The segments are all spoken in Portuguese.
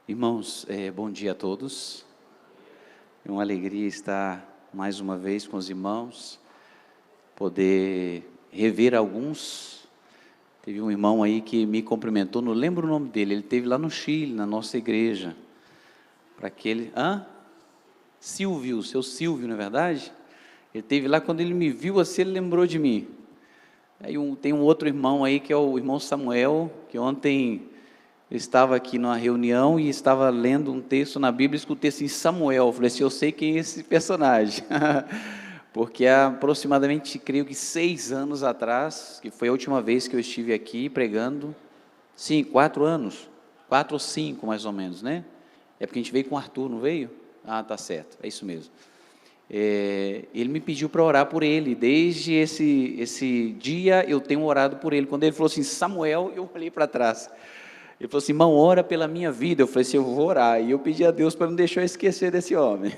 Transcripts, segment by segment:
Irmãos, bom dia a todos. É uma alegria estar mais uma vez com os irmãos, poder rever alguns. Teve um irmão aí que me cumprimentou, não lembro o nome dele, ele esteve lá no Chile, na nossa igreja. Para aquele. Silvio, seu Silvio, não é verdade? Ele esteve lá, quando ele me viu assim, ele lembrou de mim. Aí tem um outro irmão aí, que é o irmão Samuel, que ontem eu estava aqui numa reunião e estava lendo um texto na Bíblia, escutei assim, Samuel, eu falei assim, eu sei quem é esse personagem, porque há aproximadamente, creio que 6 anos atrás, que foi a última vez que eu estive aqui pregando, sim, 4 anos, 4 ou 5 mais ou menos, né? É porque a gente veio com o Arthur, não veio? Ah, tá certo, é isso mesmo. Ele me pediu para orar por ele, desde esse dia eu tenho orado por ele. Quando ele falou assim, Samuel, eu olhei para trás. Ele falou assim, irmão, ora pela minha vida. Eu falei assim, eu vou orar. E eu pedi a Deus para não deixar eu esquecer desse homem.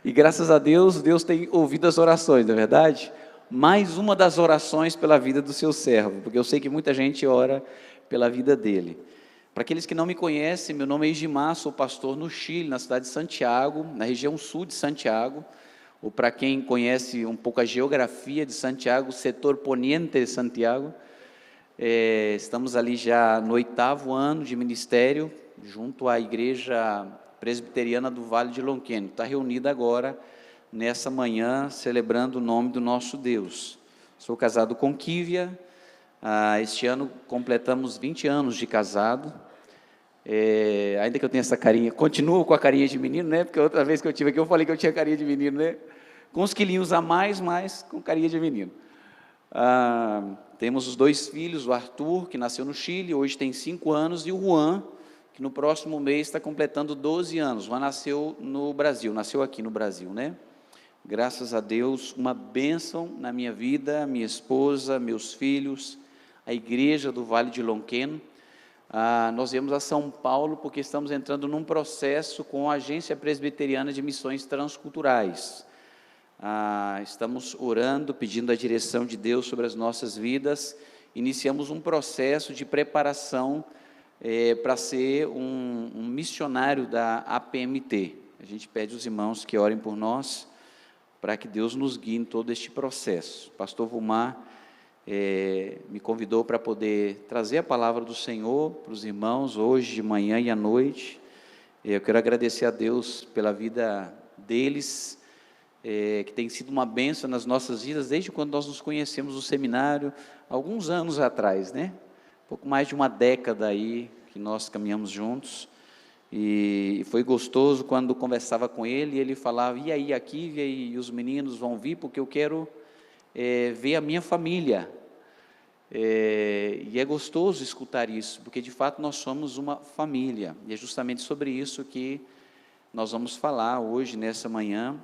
E graças a Deus, Deus tem ouvido as orações, não é verdade? Mais uma das orações pela vida do seu servo, porque eu sei que muita gente ora pela vida dele. Para aqueles que não me conhecem, meu nome é Igimar, sou pastor no Chile, na cidade de Santiago, na região sul de Santiago, ou para quem conhece um pouco a geografia de Santiago, setor poniente de Santiago. Estamos ali já no 8º ano de ministério, junto à Igreja Presbiteriana do Vale de Lonqueno. Está reunida agora, nessa manhã, celebrando o nome do nosso Deus. Sou casado com Kívia, este ano completamos 20 anos de casado, ainda que eu tenha essa carinha, continuo com a carinha de menino, né? Porque outra vez que eu tive aqui, eu falei que eu tinha carinha de menino, né? Com uns quilinhos a mais, mas com carinha de menino. Temos os 2 filhos, o Arthur, que nasceu no Chile, hoje tem 5 anos, e o Juan, que no próximo mês está completando 12 anos. O Juan nasceu no Brasil, nasceu aqui no Brasil, né? Graças a Deus, uma bênção na minha vida, minha esposa, meus filhos, a igreja do Vale de Lonqueno. Nós viemos a São Paulo porque estamos entrando num processo com a Agência Presbiteriana de Missões Transculturais. Estamos orando, pedindo a direção de Deus sobre as nossas vidas. Iniciamos um processo de preparação para ser um missionário da APMT. A gente pede aos irmãos que orem por nós, para que Deus nos guie em todo este processo. Pastor Vumar me convidou para poder trazer a palavra do Senhor para os irmãos, hoje de manhã e à noite. Eu quero agradecer a Deus pela vida deles, que tem sido uma bênção nas nossas vidas, desde quando nós nos conhecemos no seminário, alguns anos atrás, né? Pouco mais de uma década aí, que nós caminhamos juntos, e foi gostoso quando conversava com ele, e ele falava, e aí, a Kívia e os meninos vão vir, porque eu quero ver a minha família, e é gostoso escutar isso, porque de fato nós somos uma família, e é justamente sobre isso que nós vamos falar hoje, nessa manhã.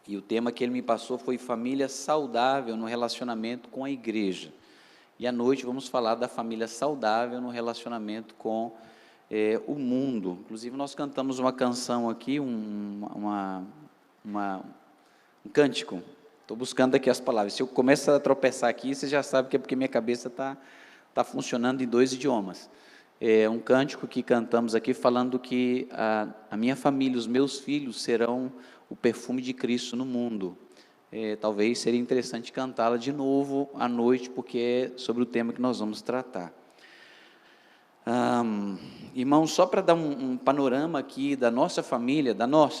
E o tema que ele me passou foi família saudável no relacionamento com a igreja. E à noite vamos falar da família saudável no relacionamento com o mundo. Inclusive nós cantamos uma canção aqui, um cântico. Estou buscando aqui as palavras. Se eu começo a tropeçar aqui, você já sabe que é porque minha cabeça está funcionando em 2 idiomas. É um cântico que cantamos aqui falando que a minha família, os meus filhos serão o perfume de Cristo no mundo. Talvez seria interessante cantá-la de novo à noite, porque é sobre o tema que nós vamos tratar. Irmãos, só para dar um panorama aqui da nossa família,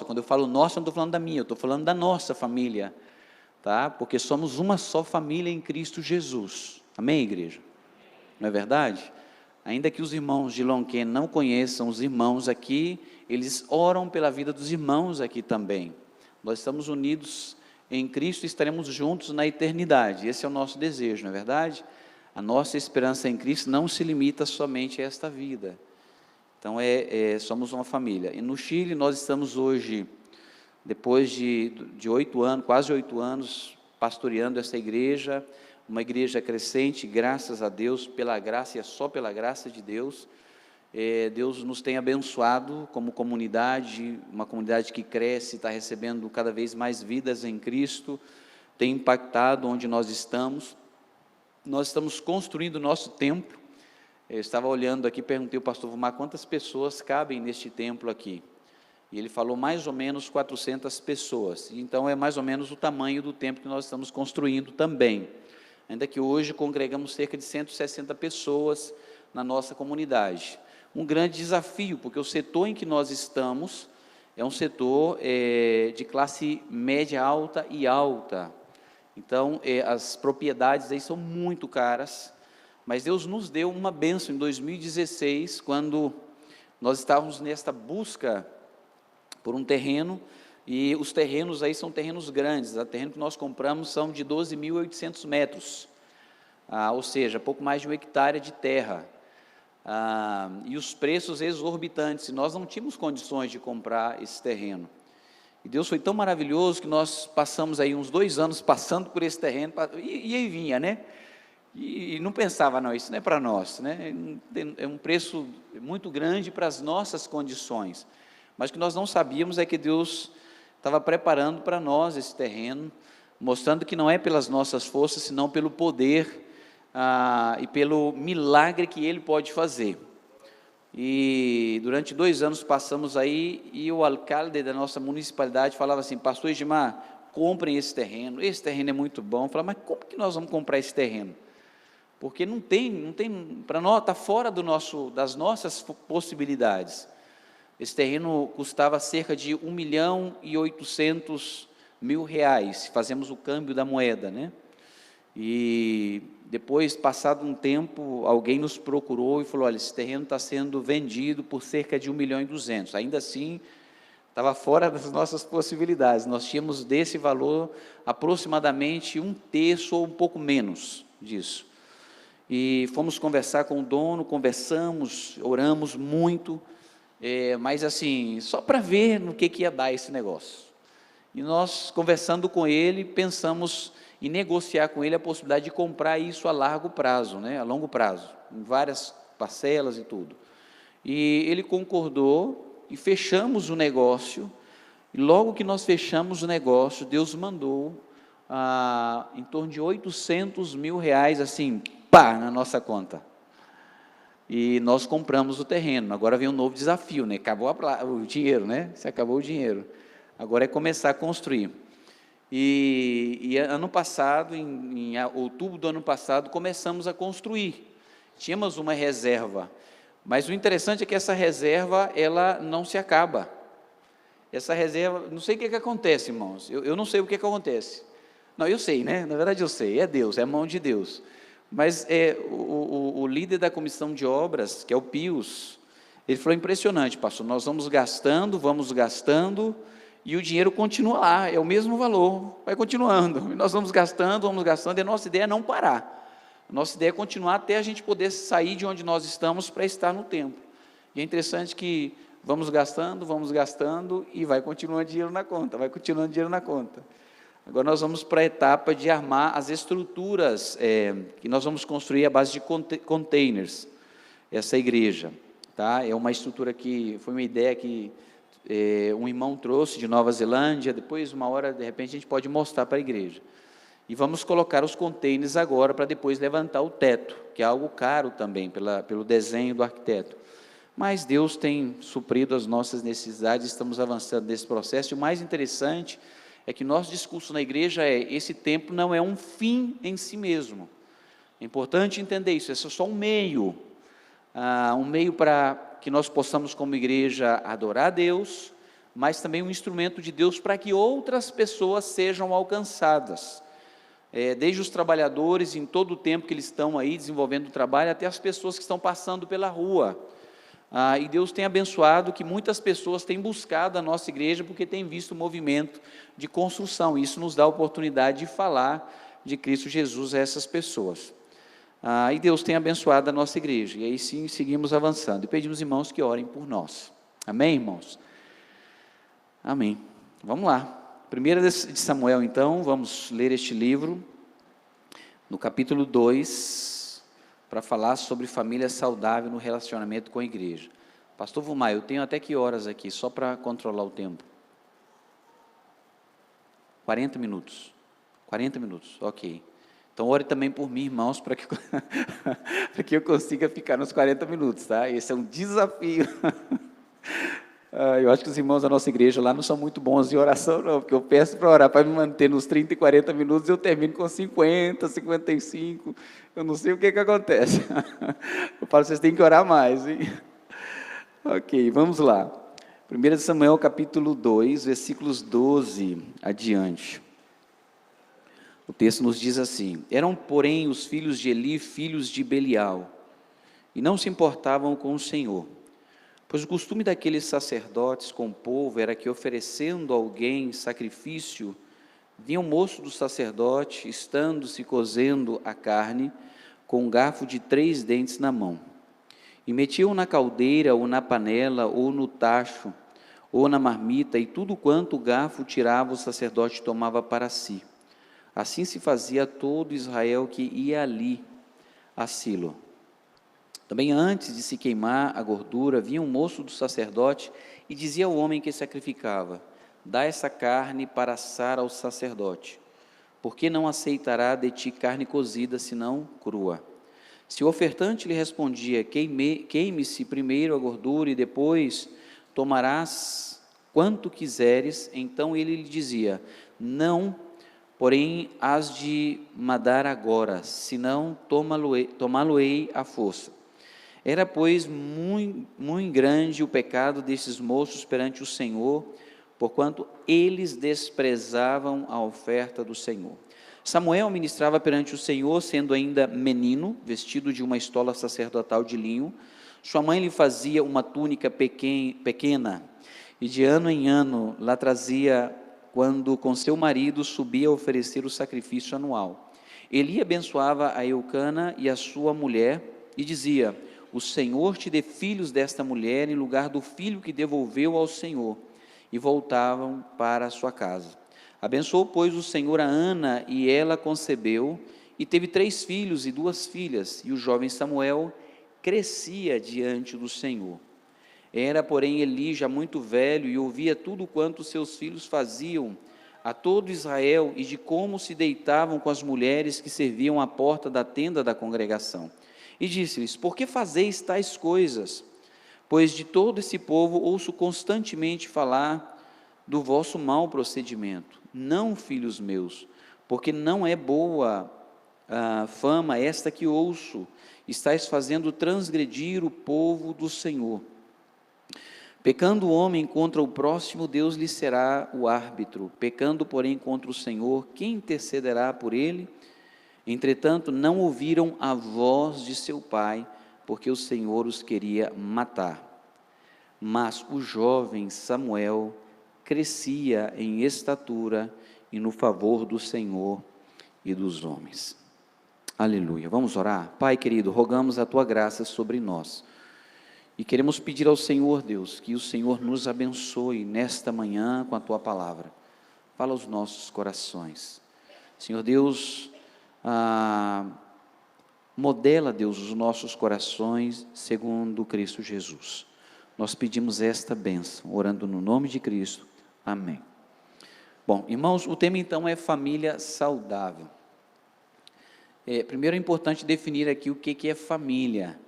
quando eu falo nossa, eu não estou falando da minha, eu estou falando da nossa família, tá? Porque somos uma só família em Cristo Jesus, amém, igreja? Não é verdade? Ainda que os irmãos de Lonqueno não conheçam os irmãos aqui, eles oram pela vida dos irmãos aqui também. Nós estamos unidos em Cristo e estaremos juntos na eternidade. Esse é o nosso desejo, não é verdade? A nossa esperança em Cristo não se limita somente a esta vida. Então, somos uma família. E no Chile, nós estamos hoje, depois de 8 anos, quase 8 anos, pastoreando essa igreja, uma igreja crescente, graças a Deus, pela graça, e é só pela graça de Deus. Deus nos tem abençoado como comunidade, uma comunidade que cresce, está recebendo cada vez mais vidas em Cristo, tem impactado onde nós estamos construindo o nosso templo, Eu estava olhando aqui, perguntei ao pastor Vumar quantas pessoas cabem neste templo aqui. E ele falou mais ou menos 400 pessoas. Então, é mais ou menos o tamanho do templo que nós estamos construindo também. Ainda que hoje congregamos cerca de 160 pessoas na nossa comunidade. Um grande desafio, porque o setor em que nós estamos é um setor de classe média alta e alta. Então, as propriedades aí são muito caras, mas Deus nos deu uma bênção em 2016, quando nós estávamos nesta busca por um terreno, e os terrenos aí são terrenos grandes. O terreno que nós compramos são de 12.800 metros, ou seja, pouco mais de 1 hectare de terra, e os preços exorbitantes, e nós não tínhamos condições de comprar esse terreno. E Deus foi tão maravilhoso que nós passamos aí uns 2 anos passando por esse terreno, e aí vinha, né? E não pensava, não, isso não é para nós, né? É um preço muito grande para as nossas condições. Mas o que nós não sabíamos é que Deus estava preparando para nós esse terreno, mostrando que não é pelas nossas forças, senão pelo poder e pelo milagre que Ele pode fazer. E durante 2 anos passamos aí, e o alcalde da nossa municipalidade falava assim: pastor Edmar, comprem esse terreno é muito bom. Eu falava, mas como que nós vamos comprar esse terreno? Porque não tem, para nós, está fora das nossas possibilidades. Esse terreno custava cerca de R$1.800.000, se fazemos o câmbio da moeda, né? E depois, passado um tempo, alguém nos procurou e falou: olha, esse terreno está sendo vendido por cerca de R$1.200.000. Ainda assim, estava fora das nossas possibilidades. Nós tínhamos desse valor aproximadamente 1/3 ou um pouco menos disso. E fomos conversar com o dono, conversamos, oramos muito, mas assim, só para ver no que ia dar esse negócio. E nós, conversando com ele, pensamos em negociar com ele a possibilidade de comprar isso a largo prazo, né, a longo prazo, em várias parcelas e tudo. E ele concordou e fechamos o negócio. E logo que nós fechamos o negócio, Deus mandou em torno de R$800.000, assim, pá, na nossa conta. E nós compramos o terreno. Agora vem um novo desafio, né? Acabou o dinheiro, né? Se acabou o dinheiro. Agora é começar a construir. E ano passado, em outubro do ano passado, começamos a construir. Tínhamos uma reserva, mas o interessante é que essa reserva, ela não se acaba. Essa reserva, não sei o que acontece, irmãos, eu não sei o que acontece. Não, eu sei, né? Na verdade eu sei, é Deus, é a mão de Deus. Mas o líder da comissão de obras, que é o Pius, ele falou: impressionante, pastor, nós vamos gastando, e o dinheiro continua lá, é o mesmo valor, vai continuando, e nós vamos gastando, e a nossa ideia é não parar. A nossa ideia é continuar até a gente poder sair de onde nós estamos para estar no templo. E é interessante que vamos gastando, e vai continuando dinheiro na conta, Agora nós vamos para a etapa de armar as estruturas, que nós vamos construir à base de containers, essa igreja. Tá? É uma estrutura que foi uma ideia que um irmão trouxe de Nova Zelândia. Depois, uma hora, de repente, a gente pode mostrar para a igreja. E vamos colocar os containers agora, para depois levantar o teto, que é algo caro também, pelo desenho do arquiteto. Mas Deus tem suprido as nossas necessidades, estamos avançando nesse processo. E o mais interessante é que nosso discurso na igreja esse templo não é um fim em si mesmo. É importante entender isso, esse é só um meio para que nós possamos, como igreja, adorar a Deus, mas também um instrumento de Deus para que outras pessoas sejam alcançadas. Desde os trabalhadores, em todo o tempo que eles estão aí desenvolvendo o trabalho, até as pessoas que estão passando pela rua. E Deus tem abençoado que muitas pessoas têm buscado a nossa igreja, porque têm visto o movimento de construção. Isso nos dá a oportunidade de falar de Cristo Jesus a essas pessoas. E Deus tem abençoado a nossa igreja, e aí sim seguimos avançando, e pedimos, irmãos, que orem por nós. Amém, irmãos? Amém. Vamos lá. 1 de Samuel, então, vamos ler este livro, no capítulo 2, para falar sobre família saudável no relacionamento com a igreja. Pastor Vumar, eu tenho até que horas aqui, só para controlar o tempo? 40 minutos. 40 minutos, ok. Então, ore também por mim, irmãos, para que, para que eu consiga ficar nos 40 minutos, tá? Esse é um desafio. Eu acho que os irmãos da nossa igreja lá não são muito bons em oração, não, porque eu peço para orar, para me manter nos 30 e 40 minutos, eu termino com 50, 55, eu não sei o que acontece. Eu falo, vocês têm que orar mais, hein? Ok, vamos lá. 1 Samuel capítulo 2, versículos 12 adiante. O texto nos diz assim: eram, porém, os filhos de Eli, filhos de Belial, e não se importavam com o Senhor. Pois o costume daqueles sacerdotes com o povo era que, oferecendo a alguém sacrifício, vinha o moço do sacerdote, estando-se cozendo a carne, com um garfo de 3 dentes na mão, e metiam na caldeira, ou na panela, ou no tacho, ou na marmita, e tudo quanto o garfo tirava, o sacerdote tomava para si. Assim se fazia a todo Israel que ia ali a Silo. Também antes de se queimar a gordura, vinha um moço do sacerdote e dizia ao homem que sacrificava: dá essa carne para assar ao sacerdote, porque não aceitará de ti carne cozida, senão crua. Se o ofertante lhe respondia: queime-se primeiro a gordura e depois tomarás quanto quiseres, então ele lhe dizia: não, porém hás de mandar agora, senão tomá-lo-ei à força. Era, pois, muito grande o pecado desses moços perante o Senhor, porquanto eles desprezavam a oferta do Senhor. Samuel ministrava perante o Senhor, sendo ainda menino, vestido de uma estola sacerdotal de linho. Sua mãe lhe fazia uma túnica pequena, e de ano em ano lá trazia, quando com seu marido subia a oferecer o sacrifício anual. Eli abençoava a Eucana e a sua mulher, e dizia: o Senhor te dê filhos desta mulher, em lugar do filho que devolveu ao Senhor. E voltavam para a sua casa. Abençoou, pois, o Senhor a Ana, e ela concebeu, e teve 3 filhos e 2 filhas, e o jovem Samuel crescia diante do Senhor. Era, porém, Eli já muito velho, e ouvia tudo quanto seus filhos faziam a todo Israel, e de como se deitavam com as mulheres que serviam à porta da tenda da congregação. E disse-lhes: por que fazeis tais coisas? Pois de todo esse povo ouço constantemente falar do vosso mau procedimento. Não, filhos meus, porque não é boa fama esta que ouço. Estais fazendo transgredir o povo do Senhor. Pecando o homem contra o próximo, Deus lhe será o árbitro. Pecando, porém, contra o Senhor, quem intercederá por ele? Entretanto, não ouviram a voz de seu pai, porque o Senhor os queria matar. Mas o jovem Samuel crescia em estatura e no favor do Senhor e dos homens. Aleluia. Vamos orar? Pai querido, rogamos a tua graça sobre nós. E queremos pedir ao Senhor, Deus, que o Senhor nos abençoe nesta manhã com a tua palavra. Fala aos nossos corações. Senhor Deus, modela, Deus, os nossos corações segundo Cristo Jesus. Nós pedimos esta bênção, orando no nome de Cristo. Amém. Bom, irmãos, o tema então é família saudável. Primeiro é importante definir aqui o que é família,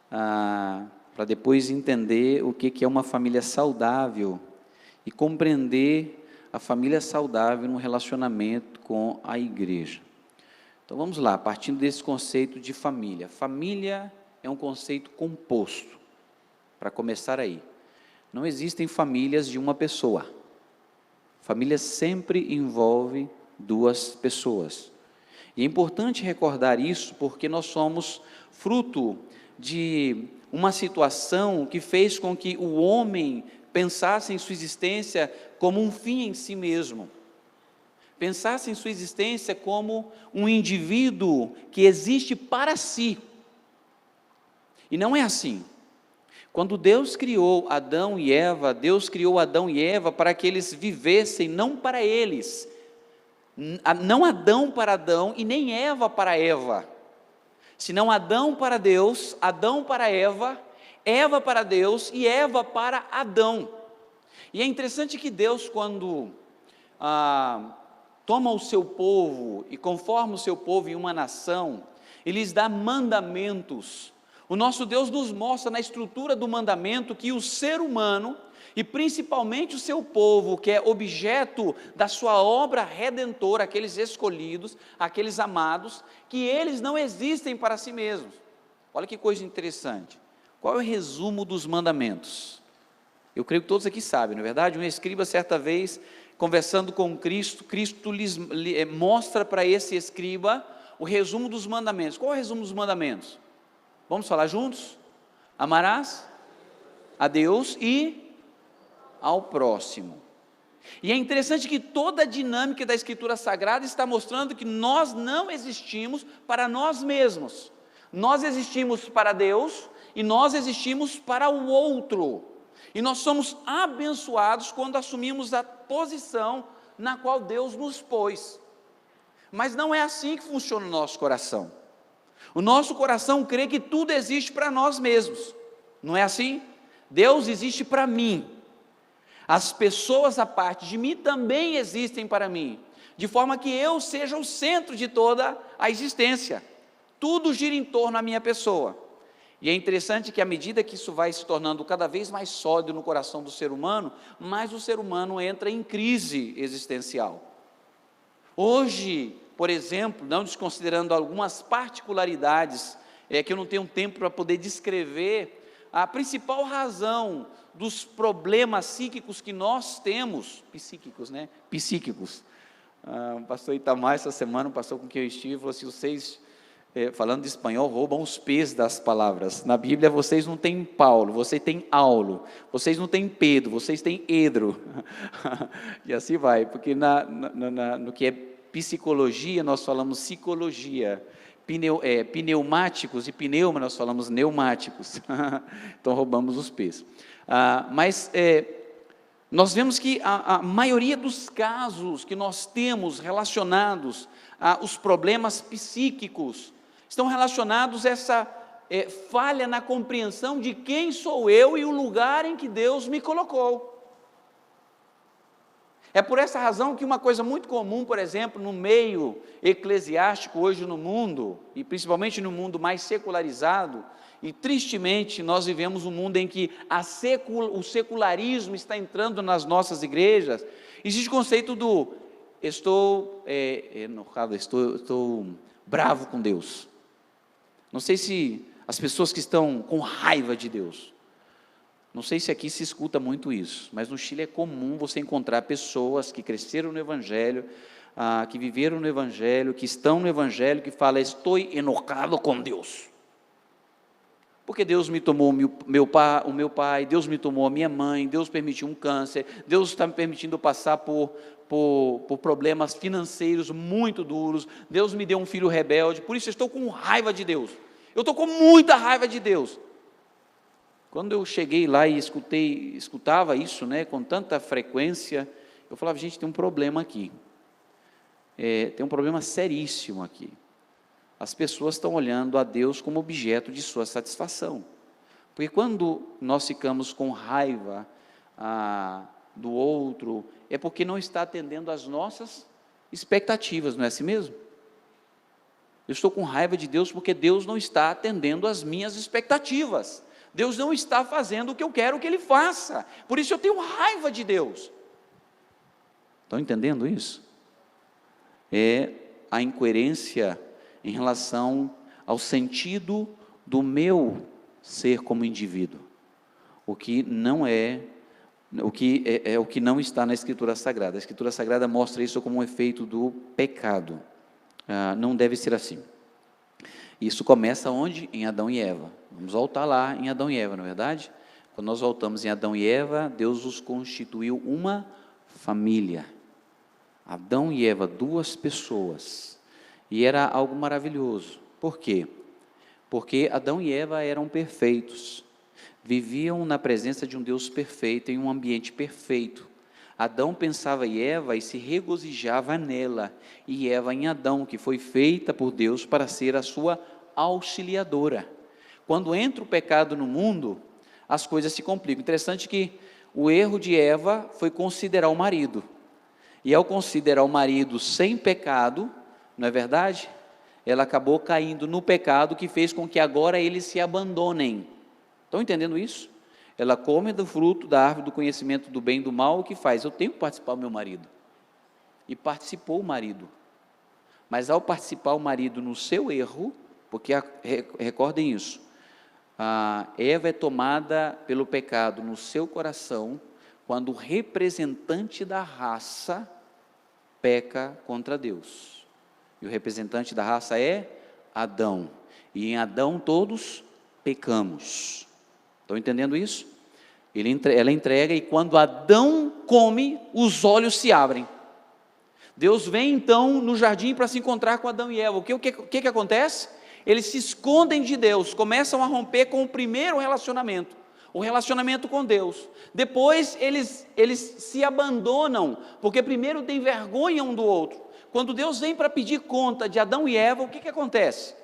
para depois entender o que é uma família saudável e compreender a família saudável no relacionamento com a igreja. Então vamos lá, partindo desse conceito de família. Família é um conceito composto, para começar aí. Não existem famílias de uma pessoa. Família sempre envolve 2 pessoas. E é importante recordar isso porque nós somos fruto de uma situação que fez com que o homem pensasse em sua existência como um fim em si mesmo. Pensasse em sua existência como um indivíduo que existe para si. E não é assim. Quando Deus criou Adão e Eva, Deus criou Adão e Eva para que eles vivessem não para eles, não Adão para Adão e nem Eva para Eva, senão Adão para Deus, Adão para Eva, Eva para Deus e Eva para Adão. E é interessante que Deus, quando toma o seu povo e conforma o seu povo em uma nação, e lhes dá mandamentos. O nosso Deus nos mostra na estrutura do mandamento que o ser humano, e principalmente o seu povo, que é objeto da sua obra redentora, aqueles escolhidos, aqueles amados, que eles não existem para si mesmos. Olha que coisa interessante. Qual é o resumo dos mandamentos? Eu creio que todos aqui sabem, não é verdade? Um escriba, certa vez, conversando com Cristo, Cristo mostra para esse escriba o resumo dos mandamentos. Qual é o resumo dos mandamentos? Vamos falar juntos? Amarás a Deus e ao próximo. E é interessante que toda a dinâmica da Escritura Sagrada está mostrando que nós não existimos para nós mesmos. Nós existimos para Deus e nós existimos para o outro. E nós somos abençoados quando assumimos a posição na qual Deus nos pôs. Mas não é assim que funciona o nosso coração. O nosso coração crê que tudo existe para nós mesmos. Não é assim? Deus existe para mim. As pessoas à parte de mim também existem para mim, de forma que eu seja o centro de toda a existência. Tudo gira em torno da minha pessoa. E é interessante que à medida que isso vai se tornando cada vez mais sólido no coração do ser humano, mais o ser humano entra em crise existencial. Hoje, por exemplo, não desconsiderando algumas particularidades, que eu não tenho tempo para poder descrever, a principal razão dos problemas psíquicos que nós temos, psíquicos, o pastor Itamar essa semana, o pastor com quem eu estive, falou assim, vocês, falando de espanhol, roubam os P's das palavras. Na Bíblia vocês não têm Paulo, vocês têm Aulo, vocês não têm Pedro, vocês têm Edro, e assim vai, porque no que é psicologia nós falamos psicologia, pneumáticos e pneuma nós falamos pneumáticos, então roubamos os P's. Mas nós vemos que a maioria dos casos que nós temos relacionados aos problemas psíquicos, estão relacionados a essa falha na compreensão de quem sou eu e o lugar em que Deus me colocou. É por essa razão que uma coisa muito comum, por exemplo, no meio eclesiástico hoje no mundo, e principalmente no mundo mais secularizado, e tristemente nós vivemos um mundo em que o secularismo está entrando nas nossas igrejas, existe o conceito do estou enojado, estou bravo com Deus. Não sei se as pessoas que estão com raiva de Deus, não sei se aqui se escuta muito isso, mas no Chile é comum você encontrar pessoas que cresceram no Evangelho, que viveram no Evangelho, que estão no Evangelho, que falam, estou enojado com Deus, porque Deus me tomou o meu pai, Deus me tomou a minha mãe, Deus permitiu um câncer, Deus está me permitindo passar por problemas financeiros muito duros, Deus me deu um filho rebelde, por isso eu estou com raiva de Deus, eu estou com muita raiva de Deus. Quando eu cheguei lá e escutava isso, com tanta frequência, eu falava, gente, tem um problema aqui, tem um problema seríssimo aqui. As pessoas estão olhando a Deus como objeto de sua satisfação, porque quando nós ficamos com raiva do outro, é porque não está atendendo às nossas expectativas, não é assim mesmo? Eu estou com raiva de Deus porque Deus não está atendendo às minhas expectativas, Deus não está fazendo o que eu quero que Ele faça, por isso eu tenho raiva de Deus. Estão entendendo isso? É a incoerência em relação ao sentido do meu ser como indivíduo, o que não o que não está na Escritura Sagrada. A Escritura Sagrada mostra isso como um efeito do pecado. Não deve ser assim. Isso começa onde? Em Adão e Eva. Vamos voltar lá em Adão e Eva, não é verdade? Quando nós voltamos em Adão e Eva, Deus os constituiu uma família. Adão e Eva, duas pessoas. E era algo maravilhoso. Por quê? Porque Adão e Eva eram perfeitos. Viviam na presença de um Deus perfeito, em um ambiente perfeito. Adão pensava em Eva e se regozijava nela, e Eva em Adão, que foi feita por Deus para ser a sua auxiliadora. Quando entra o pecado no mundo, as coisas se complicam. Interessante que o erro de Eva foi considerar o marido. E ao considerar o marido sem pecado, não é verdade? Ela acabou caindo no pecado que fez com que agora eles se abandonem. Estão entendendo isso? Ela come do fruto da árvore do conhecimento do bem e do mal, o que faz? Eu tenho que participar do meu marido. E participou o marido. Mas ao participar o marido no seu erro, porque recordem isso, a Eva é tomada pelo pecado no seu coração, quando o representante da raça peca contra Deus. E o representante da raça é Adão. E em Adão todos pecamos. Estão entendendo isso? Ela entrega, e quando Adão come, os olhos se abrem. Deus vem então no jardim para se encontrar com Adão e Eva. O que acontece? Eles se escondem de Deus, começam a romper com o primeiro relacionamento, o relacionamento com Deus. Depois eles se abandonam, porque primeiro têm vergonha um do outro. Quando Deus vem para pedir conta de Adão e Eva, o que acontece?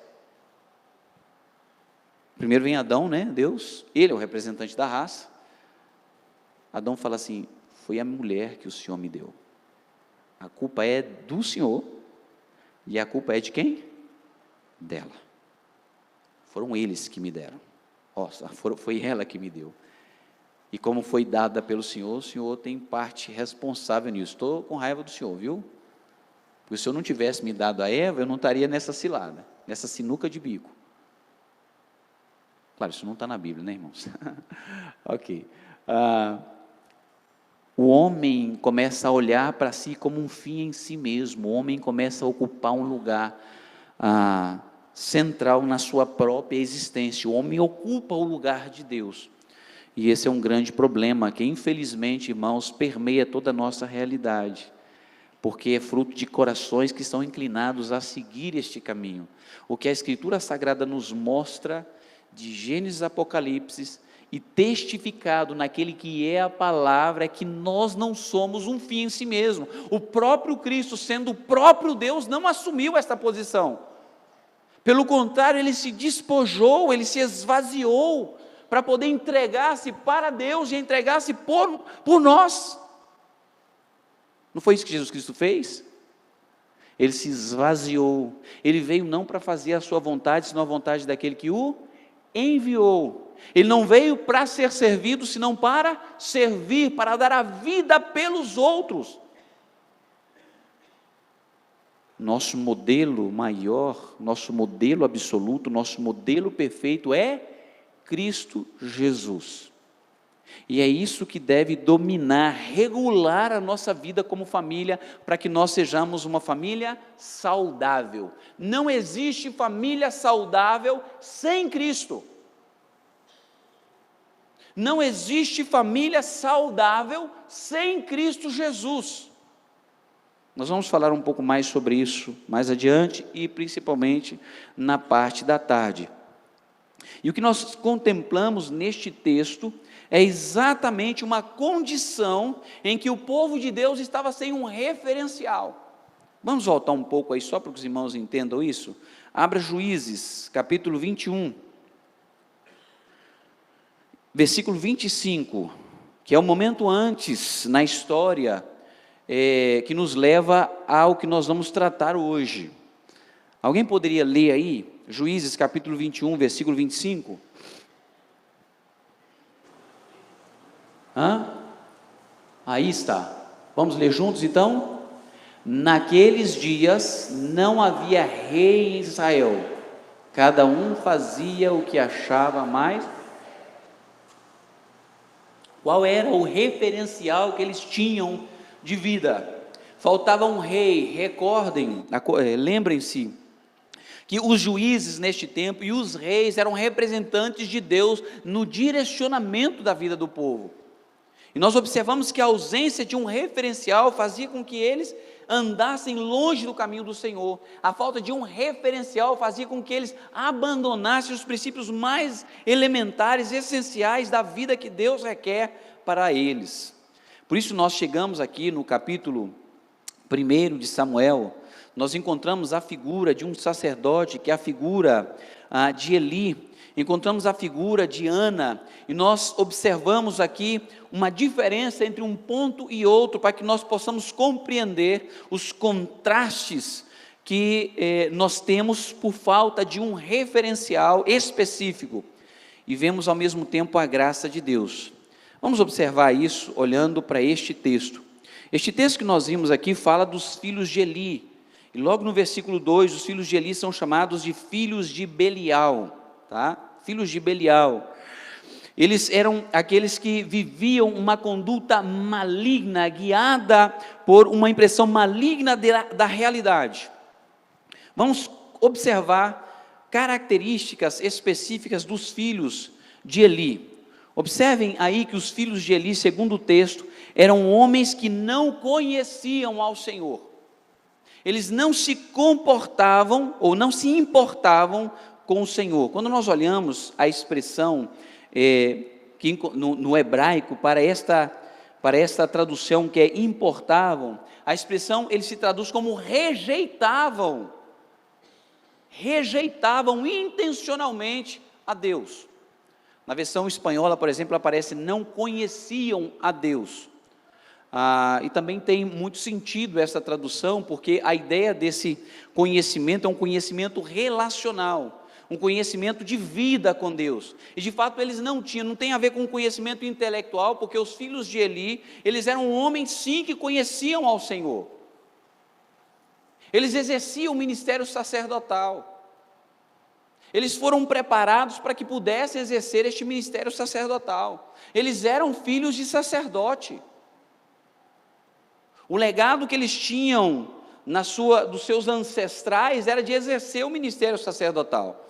Primeiro vem Adão, né? Deus, ele é o representante da raça. Adão fala assim: foi a mulher que o Senhor me deu. A culpa é do Senhor, e a culpa é de quem? Dela. Foram eles que me deram. Foi ela que me deu. E como foi dada pelo Senhor, o Senhor tem parte responsável nisso. Estou com raiva do Senhor, viu? Porque se eu não tivesse me dado a Eva, eu não estaria nessa cilada, nessa sinuca de bico. Claro, isso não está na Bíblia, né, irmãos? Ok. O homem começa a olhar para si como um fim em si mesmo. O homem começa a ocupar um lugar central na sua própria existência. O homem ocupa o lugar de Deus. E esse é um grande problema que, infelizmente, irmãos, permeia toda a nossa realidade. Porque é fruto de corações que estão inclinados a seguir este caminho. O que a Escritura Sagrada nos mostra, de Gênesis a Apocalipse, e testificado naquele que é a palavra, é que nós não somos um fim em si mesmo. O próprio Cristo, sendo o próprio Deus, não assumiu esta posição. Pelo contrário, ele se despojou, ele se esvaziou, para poder entregar-se para Deus e entregar-se por nós. Não foi isso que Jesus Cristo fez? Ele se esvaziou, ele veio não para fazer a sua vontade, senão a vontade daquele que o enviou. Ele não veio para ser servido, senão para servir, para dar a vida pelos outros. Nosso modelo maior, nosso modelo absoluto, nosso modelo perfeito é Cristo Jesus. E é isso que deve dominar, regular a nossa vida como família, para que nós sejamos uma família saudável. Não existe família saudável sem Cristo. Não existe família saudável sem Cristo Jesus. Nós vamos falar um pouco mais sobre isso mais adiante e principalmente na parte da tarde. E o que nós contemplamos neste texto é exatamente uma condição em que o povo de Deus estava sem um referencial. Vamos voltar um pouco aí só para que os irmãos entendam isso? Abra Juízes, capítulo 21. Versículo 25, que é o momento antes na história que nos leva ao que nós vamos tratar hoje. Alguém poderia ler aí, Juízes capítulo 21, versículo 25? Aí está, vamos ler juntos então? Naqueles dias não havia rei em Israel, cada um fazia o que achava mais. Qual era o referencial que eles tinham de vida? Faltava um rei. Recordem, lembrem-se que os juízes neste tempo e os reis eram representantes de Deus no direcionamento da vida do povo. E nós observamos que a ausência de um referencial fazia com que eles andassem longe do caminho do Senhor. A falta de um referencial fazia com que eles abandonassem os princípios mais elementares, essenciais da vida que Deus requer para eles. Por isso nós chegamos aqui no capítulo 1 de Samuel, nós encontramos a figura de um sacerdote, que é a figura de Eli. encontramos a figura de Ana, e nós observamos aqui uma diferença entre um ponto e outro, para que nós possamos compreender os contrastes que nós temos por falta de um referencial específico, e vemos ao mesmo tempo a graça de Deus. Vamos observar isso olhando para este texto. Este texto que nós vimos aqui fala dos filhos de Eli, e logo no versículo 2, os filhos de Eli são chamados de filhos de Belial. Filhos de Belial, eles eram aqueles que viviam uma conduta maligna, guiada por uma impressão maligna da realidade. Vamos observar características específicas dos filhos de Eli. Observem aí que os filhos de Eli, segundo o texto, eram homens que não conheciam ao Senhor. Eles não se comportavam ou não se importavam com o Senhor. Quando nós olhamos a expressão que no hebraico para esta tradução que é importavam, a expressão ele se traduz como rejeitavam intencionalmente a Deus. Na versão espanhola, por exemplo, aparece não conheciam a Deus. E também tem muito sentido essa tradução, porque a ideia desse conhecimento é um conhecimento relacional, um conhecimento de vida com Deus, e de fato eles não tem a ver com conhecimento intelectual, porque os filhos de Eli, eles eram homens sim que conheciam ao Senhor, eles exerciam o ministério sacerdotal, eles foram preparados para que pudessem exercer este ministério sacerdotal, eles eram filhos de sacerdote, o legado que eles tinham dos seus ancestrais era de exercer o ministério sacerdotal.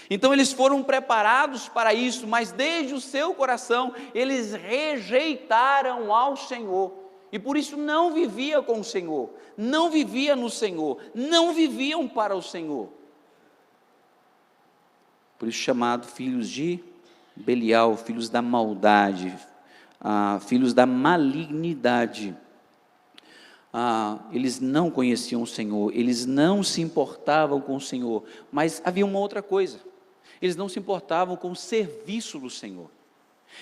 Então eles foram preparados para isso, mas desde o seu coração eles rejeitaram ao Senhor, e por isso não viviam com o Senhor, não viviam no Senhor, não viviam para o Senhor. Por isso chamado filhos de Belial, filhos da maldade, filhos da malignidade. Eles não conheciam o Senhor, eles não se importavam com o Senhor, mas havia uma outra coisa, eles não se importavam com o serviço do Senhor,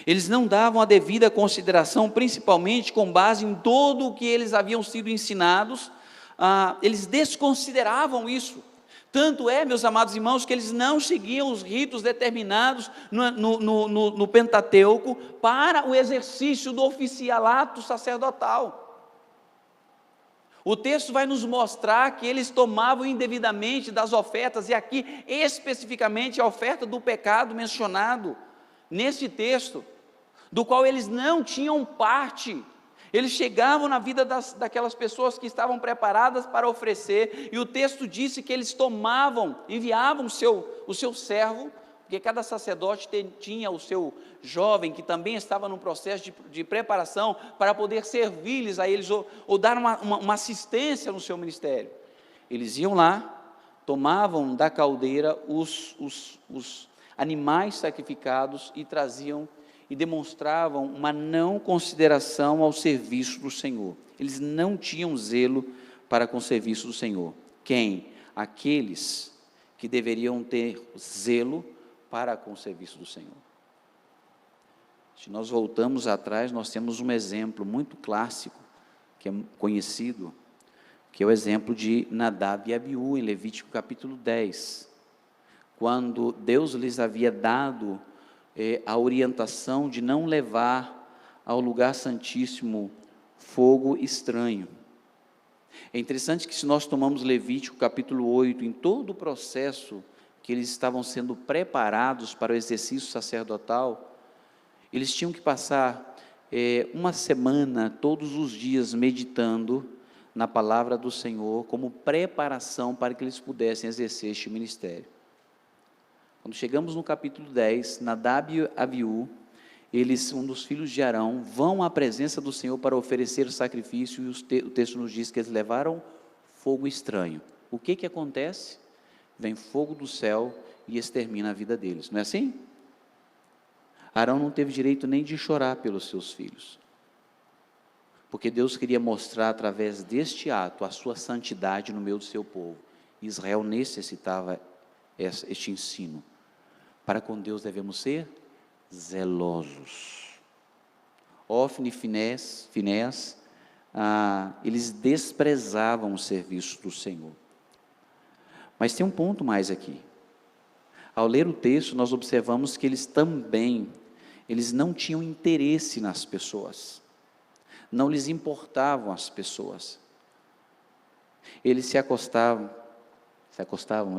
eles não davam a devida consideração, principalmente com base em todo o que eles haviam sido ensinados, eles desconsideravam isso. Tanto é, meus amados irmãos, que eles não seguiam os ritos determinados no Pentateuco para o exercício do oficialato sacerdotal. O texto vai nos mostrar que eles tomavam indevidamente das ofertas, e aqui especificamente a oferta do pecado mencionado nesse texto, do qual eles não tinham parte. Eles chegavam na vida daquelas pessoas que estavam preparadas para oferecer, e o texto disse que eles enviavam o seu servo, porque cada sacerdote tinha o seu jovem, que também estava no processo de preparação, para poder servir-lhes a eles, ou dar uma assistência no seu ministério. Eles iam lá, tomavam da caldeira os animais sacrificados, e traziam, e demonstravam uma não consideração ao serviço do Senhor. Eles não tinham zelo para com o serviço do Senhor. Quem? Aqueles que deveriam ter zelo para com o serviço do Senhor. Se nós voltamos atrás, nós temos um exemplo muito clássico, que é conhecido, que é o exemplo de Nadab e Abiú, em Levítico capítulo 10, quando Deus lhes havia dado a orientação de não levar ao lugar santíssimo fogo estranho. É interessante que, se nós tomamos Levítico capítulo 8, em todo o processo que eles estavam sendo preparados para o exercício sacerdotal, eles tinham que passar uma semana, todos os dias, meditando na palavra do Senhor, como preparação para que eles pudessem exercer este ministério. Quando chegamos no capítulo 10, Nadab e Abiú, um dos filhos de Arão, vão à presença do Senhor para oferecer o sacrifício, e o texto nos diz que eles levaram fogo estranho. O que acontece? Vem fogo do céu e extermina a vida deles, não é assim? Arão não teve direito nem de chorar pelos seus filhos, porque Deus queria mostrar através deste ato a sua santidade no meio do seu povo. Israel necessitava este ensino. Para com Deus devemos ser zelosos. Ofni e Finéias, eles desprezavam o serviço do Senhor. Mas tem um ponto mais aqui. Ao ler o texto, nós observamos que eles não tinham interesse nas pessoas. Não lhes importavam as pessoas. Eles se acostavam,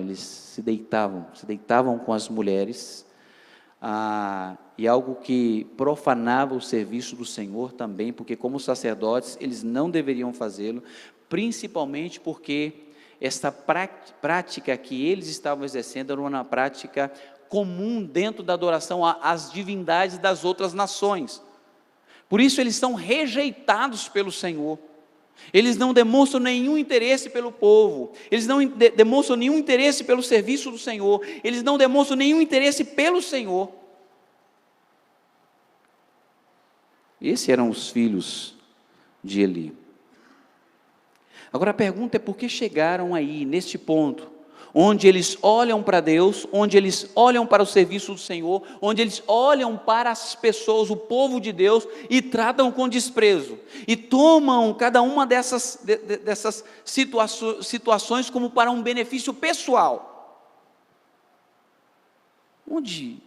eles se deitavam com as mulheres, e algo que profanava o serviço do Senhor também, porque como sacerdotes, eles não deveriam fazê-lo, principalmente porque esta prática que eles estavam exercendo era uma prática comum dentro da adoração às divindades das outras nações. Por isso eles são rejeitados pelo Senhor. Eles não demonstram nenhum interesse pelo povo, eles não demonstram nenhum interesse pelo serviço do Senhor, eles não demonstram nenhum interesse pelo Senhor. Esses eram os filhos de Eli. Agora a pergunta é por que chegaram aí, neste ponto, onde eles olham para Deus, onde eles olham para o serviço do Senhor, onde eles olham para as pessoas, o povo de Deus, e tratam com desprezo, e tomam cada uma dessas situações como para um benefício pessoal. Onde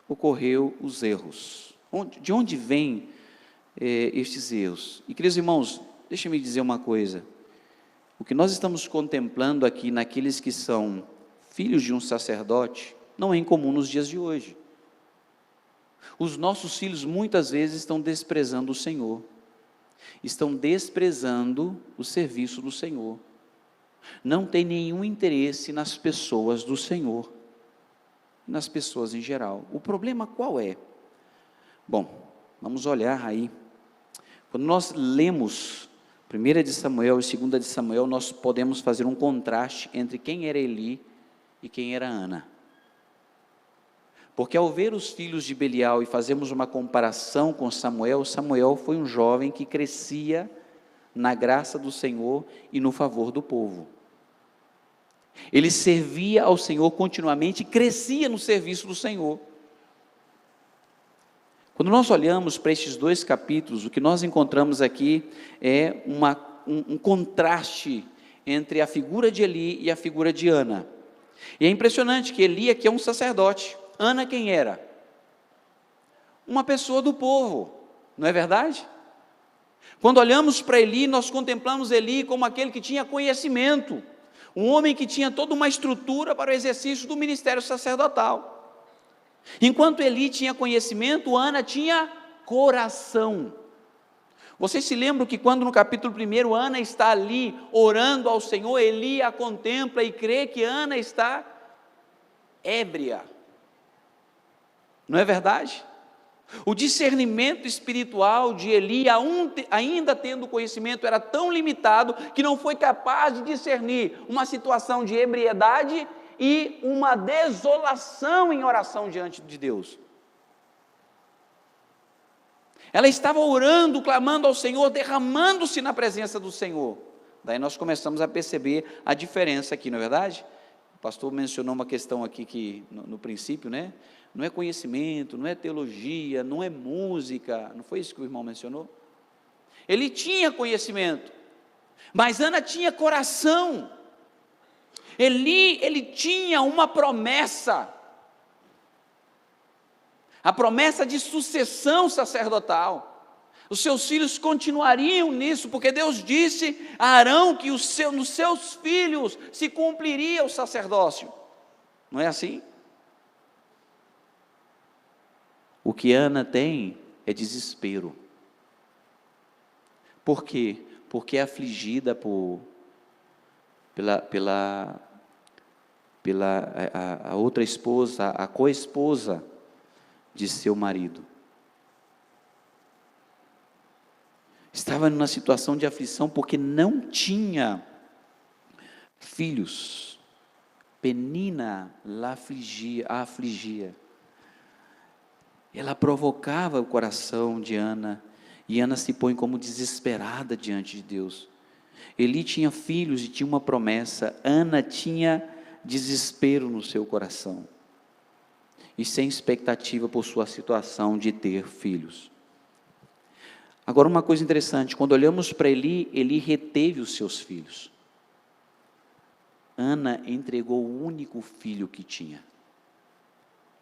ocorreu os erros? De onde vêm estes erros? E queridos irmãos, deixa-me dizer uma coisa. O que nós estamos contemplando aqui naqueles que são filhos de um sacerdote, não é incomum nos dias de hoje. Os nossos filhos muitas vezes estão desprezando o Senhor, estão desprezando o serviço do Senhor, não tem nenhum interesse nas pessoas do Senhor, nas pessoas em geral. O problema qual é? Bom, vamos olhar aí. Quando nós lemos 1 de Samuel e 2 de Samuel, nós podemos fazer um contraste entre quem era Eli e quem era Ana. Porque ao ver os filhos de Belial e fazermos uma comparação com Samuel, Samuel foi um jovem que crescia na graça do Senhor e no favor do povo. Ele servia ao Senhor continuamente e crescia no serviço do Senhor. Quando nós olhamos para estes dois capítulos, o que nós encontramos aqui é um contraste entre a figura de Eli e a figura de Ana. E é impressionante que Eli aqui é um sacerdote. Ana quem era? Uma pessoa do povo, não é verdade? Quando olhamos para Eli, nós contemplamos Eli como aquele que tinha conhecimento, um homem que tinha toda uma estrutura para o exercício do ministério sacerdotal. Enquanto Eli tinha conhecimento, Ana tinha coração. Vocês se lembram que quando no capítulo 1, Ana está ali orando ao Senhor, Eli a contempla e crê que Ana está ébria. Não é verdade? O discernimento espiritual de Eli, ainda tendo conhecimento, era tão limitado que não foi capaz de discernir uma situação de ebriedade e uma desolação em oração diante de Deus. Ela estava orando, clamando ao Senhor, derramando-se na presença do Senhor. Daí nós começamos a perceber a diferença aqui, não é verdade? O pastor mencionou uma questão aqui que no princípio, né? Não é conhecimento, não é teologia, não é música, não foi isso que o irmão mencionou? Ele tinha conhecimento, mas Ana tinha coração. Ele tinha uma promessa, a promessa de sucessão sacerdotal. Os seus filhos continuariam nisso, porque Deus disse a Arão que nos seus filhos se cumpriria o sacerdócio. Não é assim? O que Ana tem é desespero. Por quê? Porque é afligida pela a outra esposa, a co-esposa de seu marido. Estava numa situação de aflição porque não tinha filhos. Penina a afligia. Ela provocava o coração de Ana, e Ana se põe como desesperada diante de Deus. Eli tinha filhos e tinha uma promessa, Ana tinha desespero no seu coração. e sem expectativa por sua situação de ter filhos. Agora, uma coisa interessante, quando olhamos para Eli, Eli reteve os seus filhos. Ana entregou o único filho que tinha.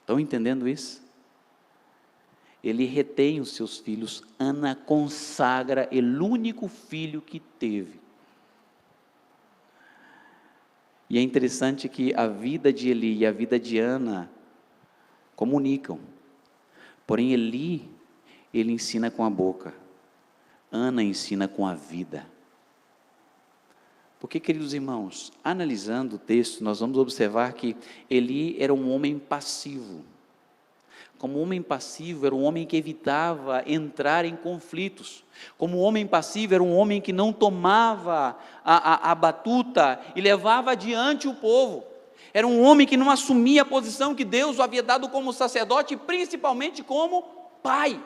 Estão entendendo isso? Ele retém os seus filhos, Ana consagra o único filho que teve. E é interessante que a vida de Eli e a vida de Ana comunicam. Porém, Eli, ele ensina com a boca. Ana ensina com a vida. Porque, queridos irmãos, analisando o texto, nós vamos observar que Eli era um homem passivo. Como homem passivo, era um homem que evitava entrar em conflitos. Como homem passivo, era um homem que não tomava a batuta e levava adiante o povo. Era um homem que não assumia a posição que Deus o havia dado como sacerdote, principalmente como pai.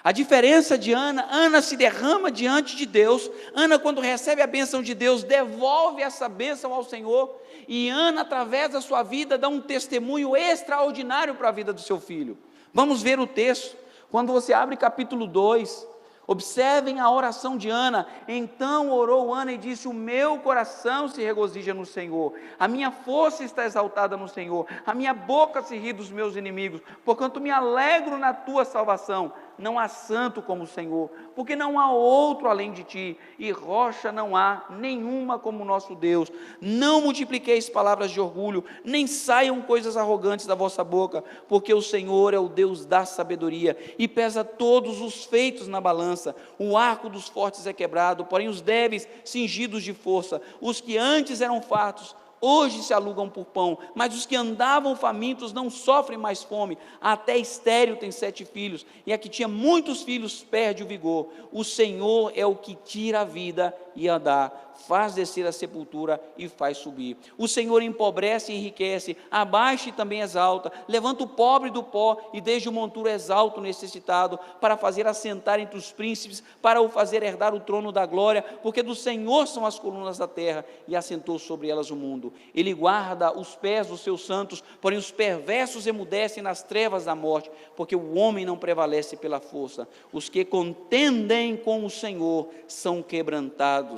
A diferença de Ana, Ana se derrama diante de Deus, Ana quando recebe a bênção de Deus, devolve essa bênção ao Senhor, e Ana através da sua vida dá um testemunho extraordinário para a vida do seu filho. Vamos ver o texto, quando você abre capítulo 2, observem a oração de Ana. Então orou Ana e disse: o meu coração se regozija no Senhor, a minha força está exaltada no Senhor, a minha boca se ri dos meus inimigos, porquanto me alegro na tua salvação. Não há santo como o Senhor, porque não há outro além de ti, e rocha não há nenhuma como o nosso Deus. Não multipliqueis palavras de orgulho, nem saiam coisas arrogantes da vossa boca, porque o Senhor é o Deus da sabedoria, e pesa todos os feitos na balança. O arco dos fortes é quebrado, porém os débeis cingidos de força. Os que antes eram fartos, hoje se alugam por pão, mas os que andavam famintos não sofrem mais fome. Até estéril tem 7 filhos, e a que tinha muitos filhos perde o vigor. O Senhor é o que tira a vida e a dá, faz descer a sepultura e faz subir. O Senhor empobrece e enriquece, abaixa e também exalta, levanta o pobre do pó e desde o monturo exalta o necessitado, para fazer assentar entre os príncipes, para o fazer herdar o trono da glória, porque do Senhor são as colunas da terra, e assentou sobre elas o mundo. Ele guarda os pés dos seus santos, porém os perversos emudecem nas trevas da morte, porque o homem não prevalece pela força. Os que contendem com o Senhor são quebrantados,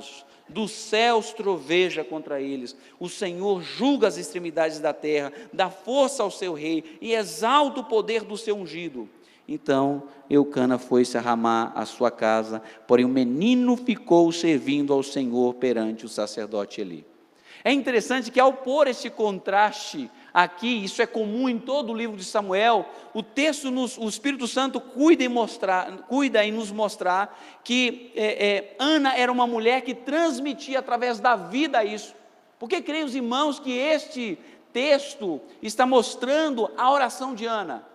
dos céus troveja contra eles. O Senhor julga as extremidades da terra, dá força ao seu rei e exalta o poder do seu ungido. Então Eucana foi-se a Ramá, a sua casa, porém o menino ficou servindo ao Senhor perante o sacerdote Eli. É interessante que ao pôr esse contraste aqui, isso é comum em todo o livro de Samuel, o texto, o Espírito Santo cuida em nos mostrar que Ana era uma mulher que transmitia através da vida isso. Porque creem os irmãos que este texto está mostrando a oração de Ana?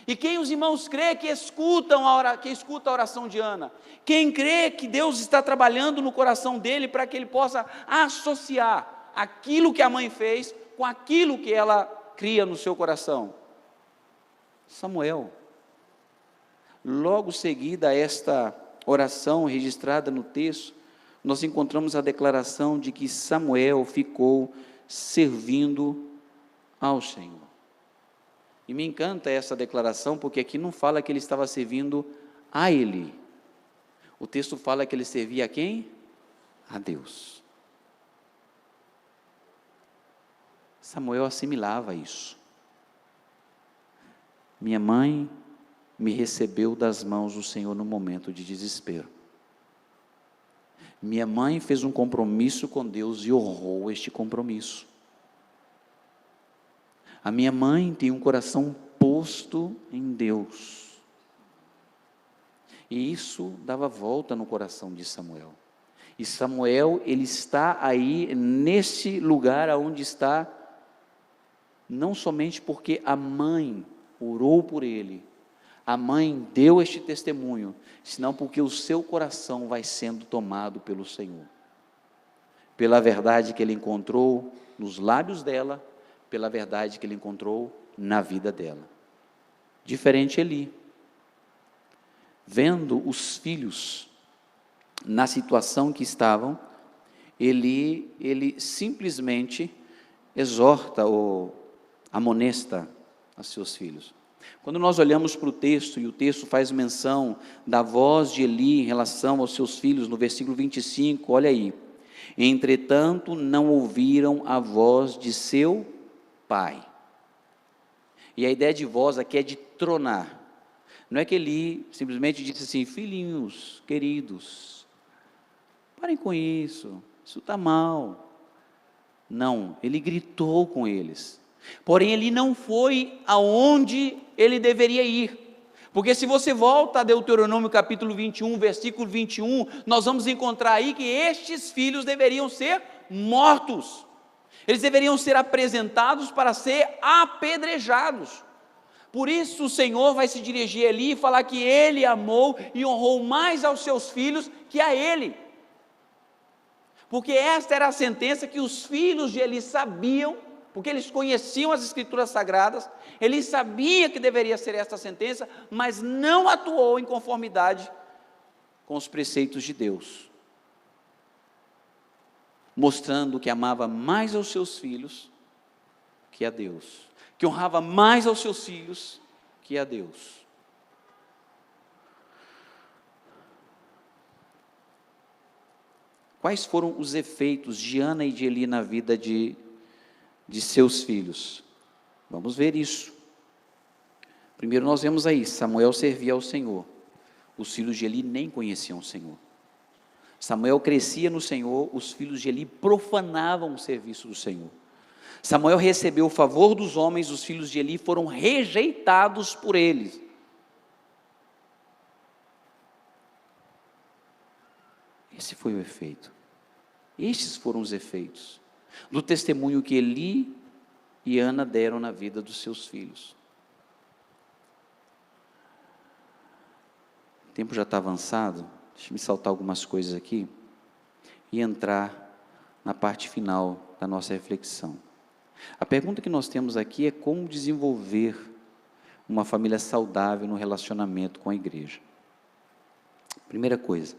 E quem os irmãos crê que escuta a oração de Ana? Quem crê que Deus está trabalhando no coração dele para que ele possa associar aquilo que a mãe fez com aquilo que ela cria no seu coração? Samuel. Logo seguida a esta oração registrada no texto, nós encontramos a declaração de que Samuel ficou servindo ao Senhor. E me encanta essa declaração, porque aqui não fala que ele estava servindo a Eli. O texto fala que ele servia a quem? A Deus. Samuel assimilava isso. Minha mãe me recebeu das mãos do Senhor no momento de desespero. Minha mãe fez um compromisso com Deus e honrou este compromisso. A minha mãe tem um coração posto em Deus. E isso dava volta no coração de Samuel. E Samuel, ele está aí nesse lugar onde está, não somente porque a mãe orou por ele, a mãe deu este testemunho, senão porque o seu coração vai sendo tomado pelo Senhor, pela verdade que ele encontrou nos lábios dela, pela verdade que ele encontrou na vida dela. Diferente Eli, vendo os filhos na situação que estavam, ele simplesmente exorta amonesta a seus filhos. Quando nós olhamos para o texto, e o texto faz menção da voz de Eli em relação aos seus filhos, no versículo 25, olha aí. Entretanto, não ouviram a voz de seu pai. E a ideia de voz aqui é de tronar. Não é que Eli simplesmente disse assim: filhinhos, queridos, parem com isso está mal. Não, ele gritou com eles. Porém, ele não foi aonde ele deveria ir. Porque se você volta a Deuteronômio capítulo 21, versículo 21, nós vamos encontrar aí que estes filhos deveriam ser mortos. Eles deveriam ser apresentados para ser apedrejados. Por isso o Senhor vai se dirigir ali e falar que ele amou e honrou mais aos seus filhos que a ele. Porque esta era a sentença que os filhos de Eli sabiam, porque eles conheciam as Escrituras Sagradas, ele sabia que deveria ser esta sentença, mas não atuou em conformidade com os preceitos de Deus, mostrando que amava mais aos seus filhos que a Deus, que honrava mais aos seus filhos que a Deus. Quais foram os efeitos de Ana e de Eli na vida de seus filhos? Vamos ver isso. Primeiro nós vemos aí, Samuel servia ao Senhor. Os filhos de Eli nem conheciam o Senhor. Samuel crescia no Senhor, os filhos de Eli profanavam o serviço do Senhor. Samuel recebeu o favor dos homens, os filhos de Eli foram rejeitados por eles. Esse foi o efeito. Estes foram os efeitos do testemunho que Eli e Ana deram na vida dos seus filhos. O tempo já está avançado, deixa-me saltar algumas coisas aqui e entrar na parte final da nossa reflexão. A pergunta que nós temos aqui é como desenvolver uma família saudável no relacionamento com a igreja. Primeira coisa,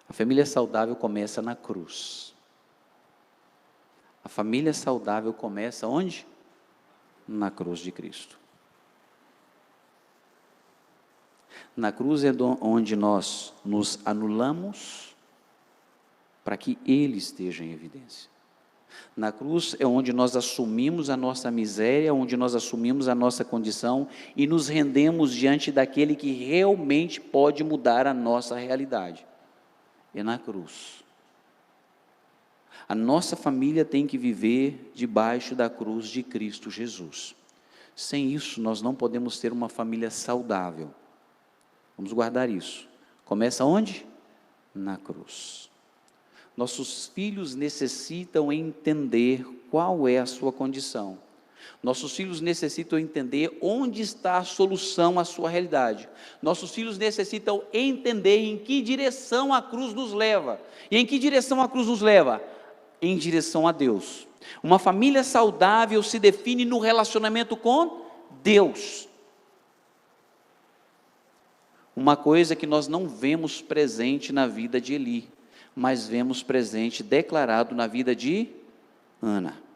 a família saudável começa na cruz. A família saudável começa onde? Na cruz de Cristo. Na cruz é onde nós nos anulamos para que Ele esteja em evidência. Na cruz é onde nós assumimos a nossa miséria, onde nós assumimos a nossa condição e nos rendemos diante daquele que realmente pode mudar a nossa realidade. É na cruz. A nossa família tem que viver debaixo da cruz de Cristo Jesus. Sem isso, nós não podemos ter uma família saudável. Vamos guardar isso. Começa onde? Na cruz. Nossos filhos necessitam entender qual é a sua condição. Nossos filhos necessitam entender onde está a solução à sua realidade. Nossos filhos necessitam entender em que direção a cruz nos leva. E em que direção a cruz nos leva? Em direção a Deus. Uma família saudável se define no relacionamento com Deus. Uma coisa que nós não vemos presente na vida de Eli, mas vemos presente, declarado na vida de Ana.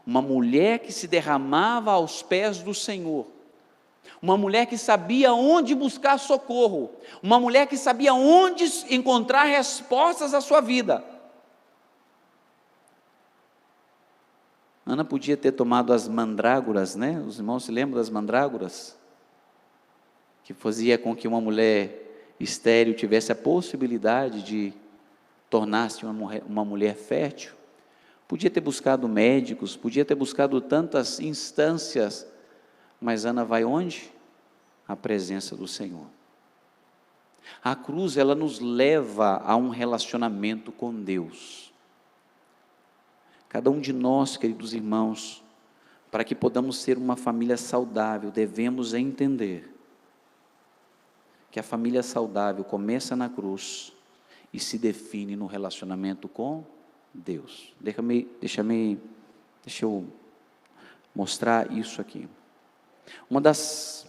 Uma mulher que se derramava aos pés do Senhor, uma mulher que sabia onde buscar socorro, uma mulher que sabia onde encontrar respostas à sua vida. Ana podia ter tomado as mandrágoras, né? Os irmãos se lembram das mandrágoras? Que fazia com que uma mulher estéril tivesse a possibilidade de tornar-se uma mulher fértil. Podia ter buscado médicos, podia ter buscado tantas instâncias, mas Ana vai onde? À presença do Senhor. A cruz, ela nos leva a um relacionamento com Deus. Cada um de nós, queridos irmãos, para que podamos ser uma família saudável, devemos entender que a família saudável começa na cruz e se define no relacionamento com Deus. Deixa eu mostrar isso aqui. Uma das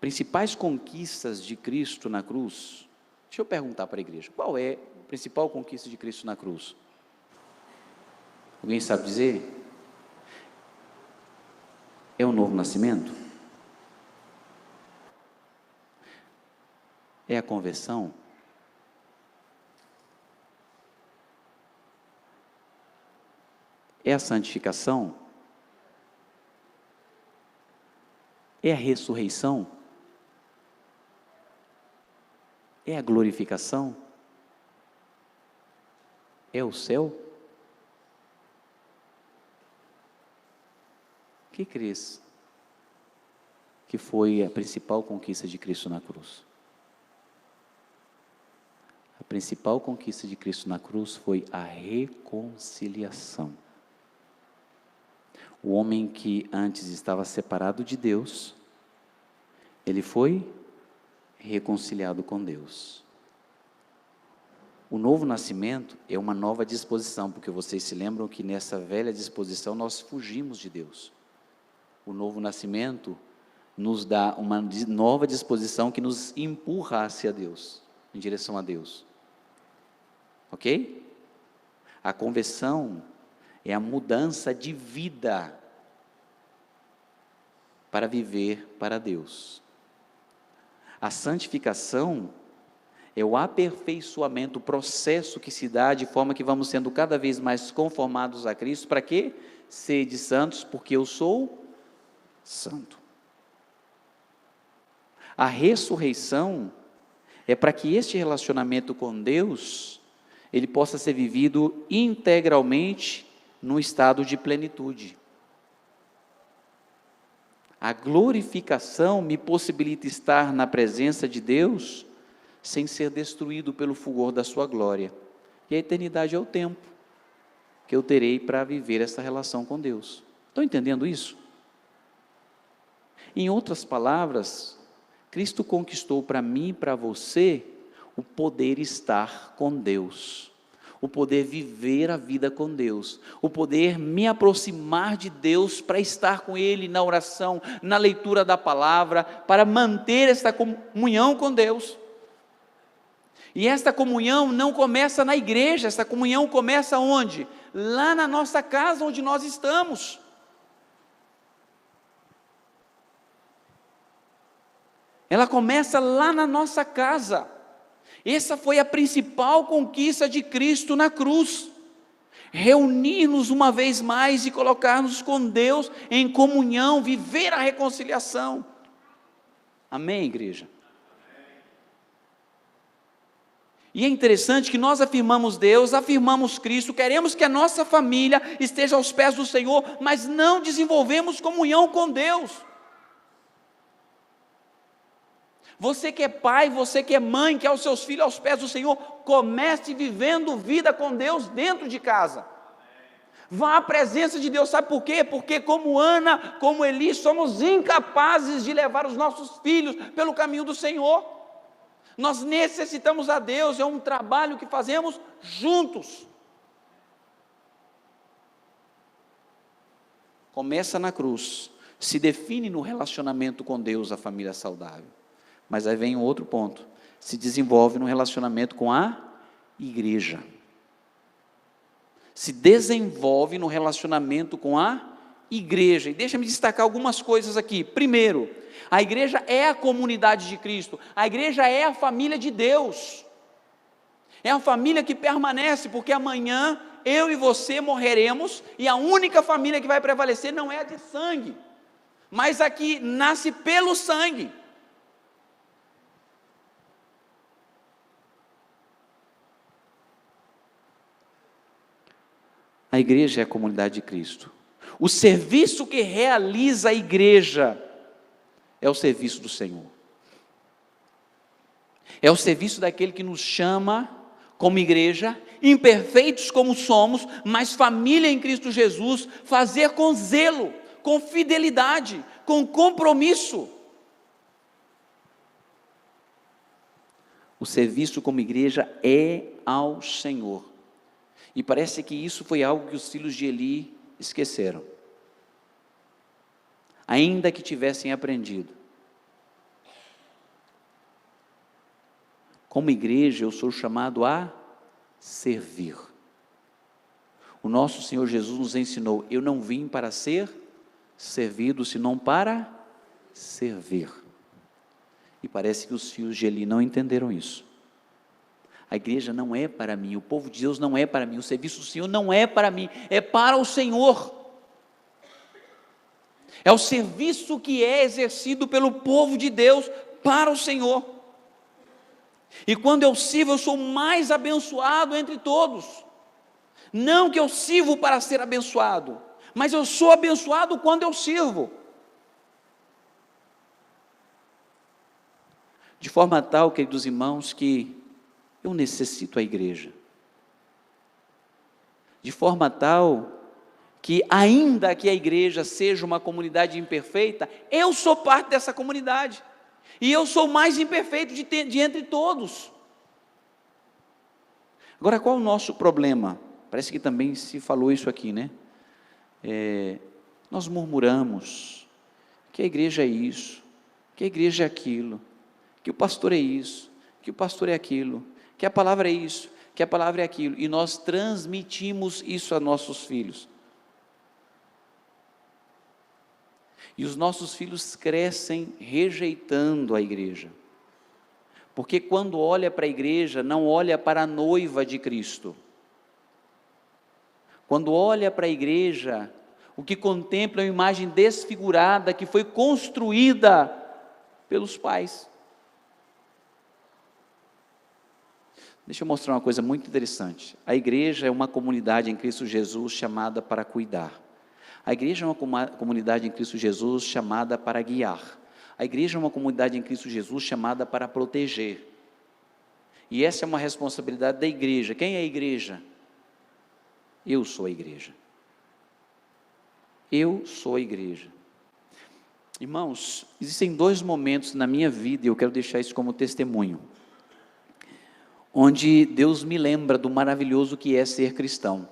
principais conquistas de Cristo na cruz, deixa eu perguntar para a igreja, qual é a principal conquista de Cristo na cruz? Alguém sabe dizer? É o novo nascimento? É a conversão? É a santificação? É a ressurreição? É a glorificação? É o céu? Que crês que foi a principal conquista de Cristo na cruz? A principal conquista de Cristo na cruz foi a reconciliação. O homem que antes estava separado de Deus, ele foi reconciliado com Deus. O novo nascimento é uma nova disposição, porque vocês se lembram que nessa velha disposição nós fugimos de Deus. O novo nascimento nos dá uma nova disposição que nos empurra hacia Deus, em direção a Deus. Ok? A conversão é a mudança de vida para viver para Deus. A santificação é o aperfeiçoamento, o processo que se dá de forma que vamos sendo cada vez mais conformados a Cristo. Para quê? Sede santos, porque eu sou santo. A ressurreição é para que este relacionamento com Deus, ele possa ser vivido integralmente no estado de plenitude. A glorificação me possibilita estar na presença de Deus sem ser destruído pelo fulgor da sua glória. E a eternidade é o tempo que eu terei para viver essa relação com Deus. Estão entendendo isso? Em outras palavras, Cristo conquistou para mim e para você o poder estar com Deus, o poder viver a vida com Deus, o poder me aproximar de Deus para estar com Ele na oração, na leitura da palavra, para manter esta comunhão com Deus. E esta comunhão não começa na igreja, esta comunhão começa onde? Lá na nossa casa onde nós estamos. Ela começa lá na nossa casa. Essa foi a principal conquista de Cristo na cruz. Reunir-nos uma vez mais e colocar-nos com Deus em comunhão, viver a reconciliação. Amém, igreja? E é interessante que nós afirmamos Deus, afirmamos Cristo, queremos que a nossa família esteja aos pés do Senhor, mas não desenvolvemos comunhão com Deus. Você que é pai, você que é mãe, quer os seus filhos aos pés do Senhor, comece vivendo vida com Deus dentro de casa. Vá à presença de Deus, sabe por quê? Porque como Ana, como Eli, somos incapazes de levar os nossos filhos pelo caminho do Senhor. Nós necessitamos a Deus, é um trabalho que fazemos juntos. Começa na cruz, se define no relacionamento com Deus, a família saudável. Mas aí vem um outro ponto, se desenvolve no relacionamento com a igreja. Se desenvolve no relacionamento com a igreja. E deixa-me destacar algumas coisas aqui. Primeiro, a igreja é a comunidade de Cristo, a igreja é a família de Deus. É a família que permanece, porque amanhã eu e você morreremos, e a única família que vai prevalecer não é a de sangue, mas a que nasce pelo sangue. A igreja é a comunidade de Cristo. O serviço que realiza a igreja é o serviço do Senhor. É o serviço daquele que nos chama como igreja, imperfeitos como somos, mas família em Cristo Jesus, fazer com zelo, com fidelidade, com compromisso. O serviço como igreja é ao Senhor. E parece que isso foi algo que os filhos de Eli esqueceram. Ainda que tivessem aprendido. Como igreja, eu sou chamado a servir. O nosso Senhor Jesus nos ensinou: eu não vim para ser servido, senão para servir. E parece que os filhos de Eli não entenderam isso. A igreja não é para mim, o povo de Deus não é para mim, o serviço do Senhor não é para mim, é para o Senhor. É o serviço que é exercido pelo povo de Deus para o Senhor. E quando eu sirvo, eu sou mais abençoado entre todos. Não que eu sirvo para ser abençoado, mas eu sou abençoado quando eu sirvo. De forma tal, queridos irmãos, que eu necessito a igreja. De forma tal que, ainda que a igreja seja uma comunidade imperfeita, eu sou parte dessa comunidade. E eu sou o mais imperfeito de entre todos. Agora, qual é o nosso problema? Parece que também se falou isso aqui, né? Nós murmuramos que a igreja é isso, que a igreja é aquilo, que o pastor é isso, que o pastor é aquilo, que a palavra é isso, que a palavra é aquilo, e nós transmitimos isso a nossos filhos. E os nossos filhos crescem rejeitando a igreja, porque quando olha para a igreja, não olha para a noiva de Cristo. Quando olha para a igreja, o que contempla é uma imagem desfigurada que foi construída pelos pais. Deixa eu mostrar uma coisa muito interessante. A igreja é uma comunidade em Cristo Jesus chamada para cuidar. A igreja é uma comunidade em Cristo Jesus chamada para guiar. A igreja é uma comunidade em Cristo Jesus chamada para proteger. E essa é uma responsabilidade da igreja. Quem é a igreja? Eu sou a igreja. Eu sou a igreja. Irmãos, existem 2 momentos na minha vida, e eu quero deixar isso como testemunho, onde Deus me lembra do maravilhoso que é ser cristão.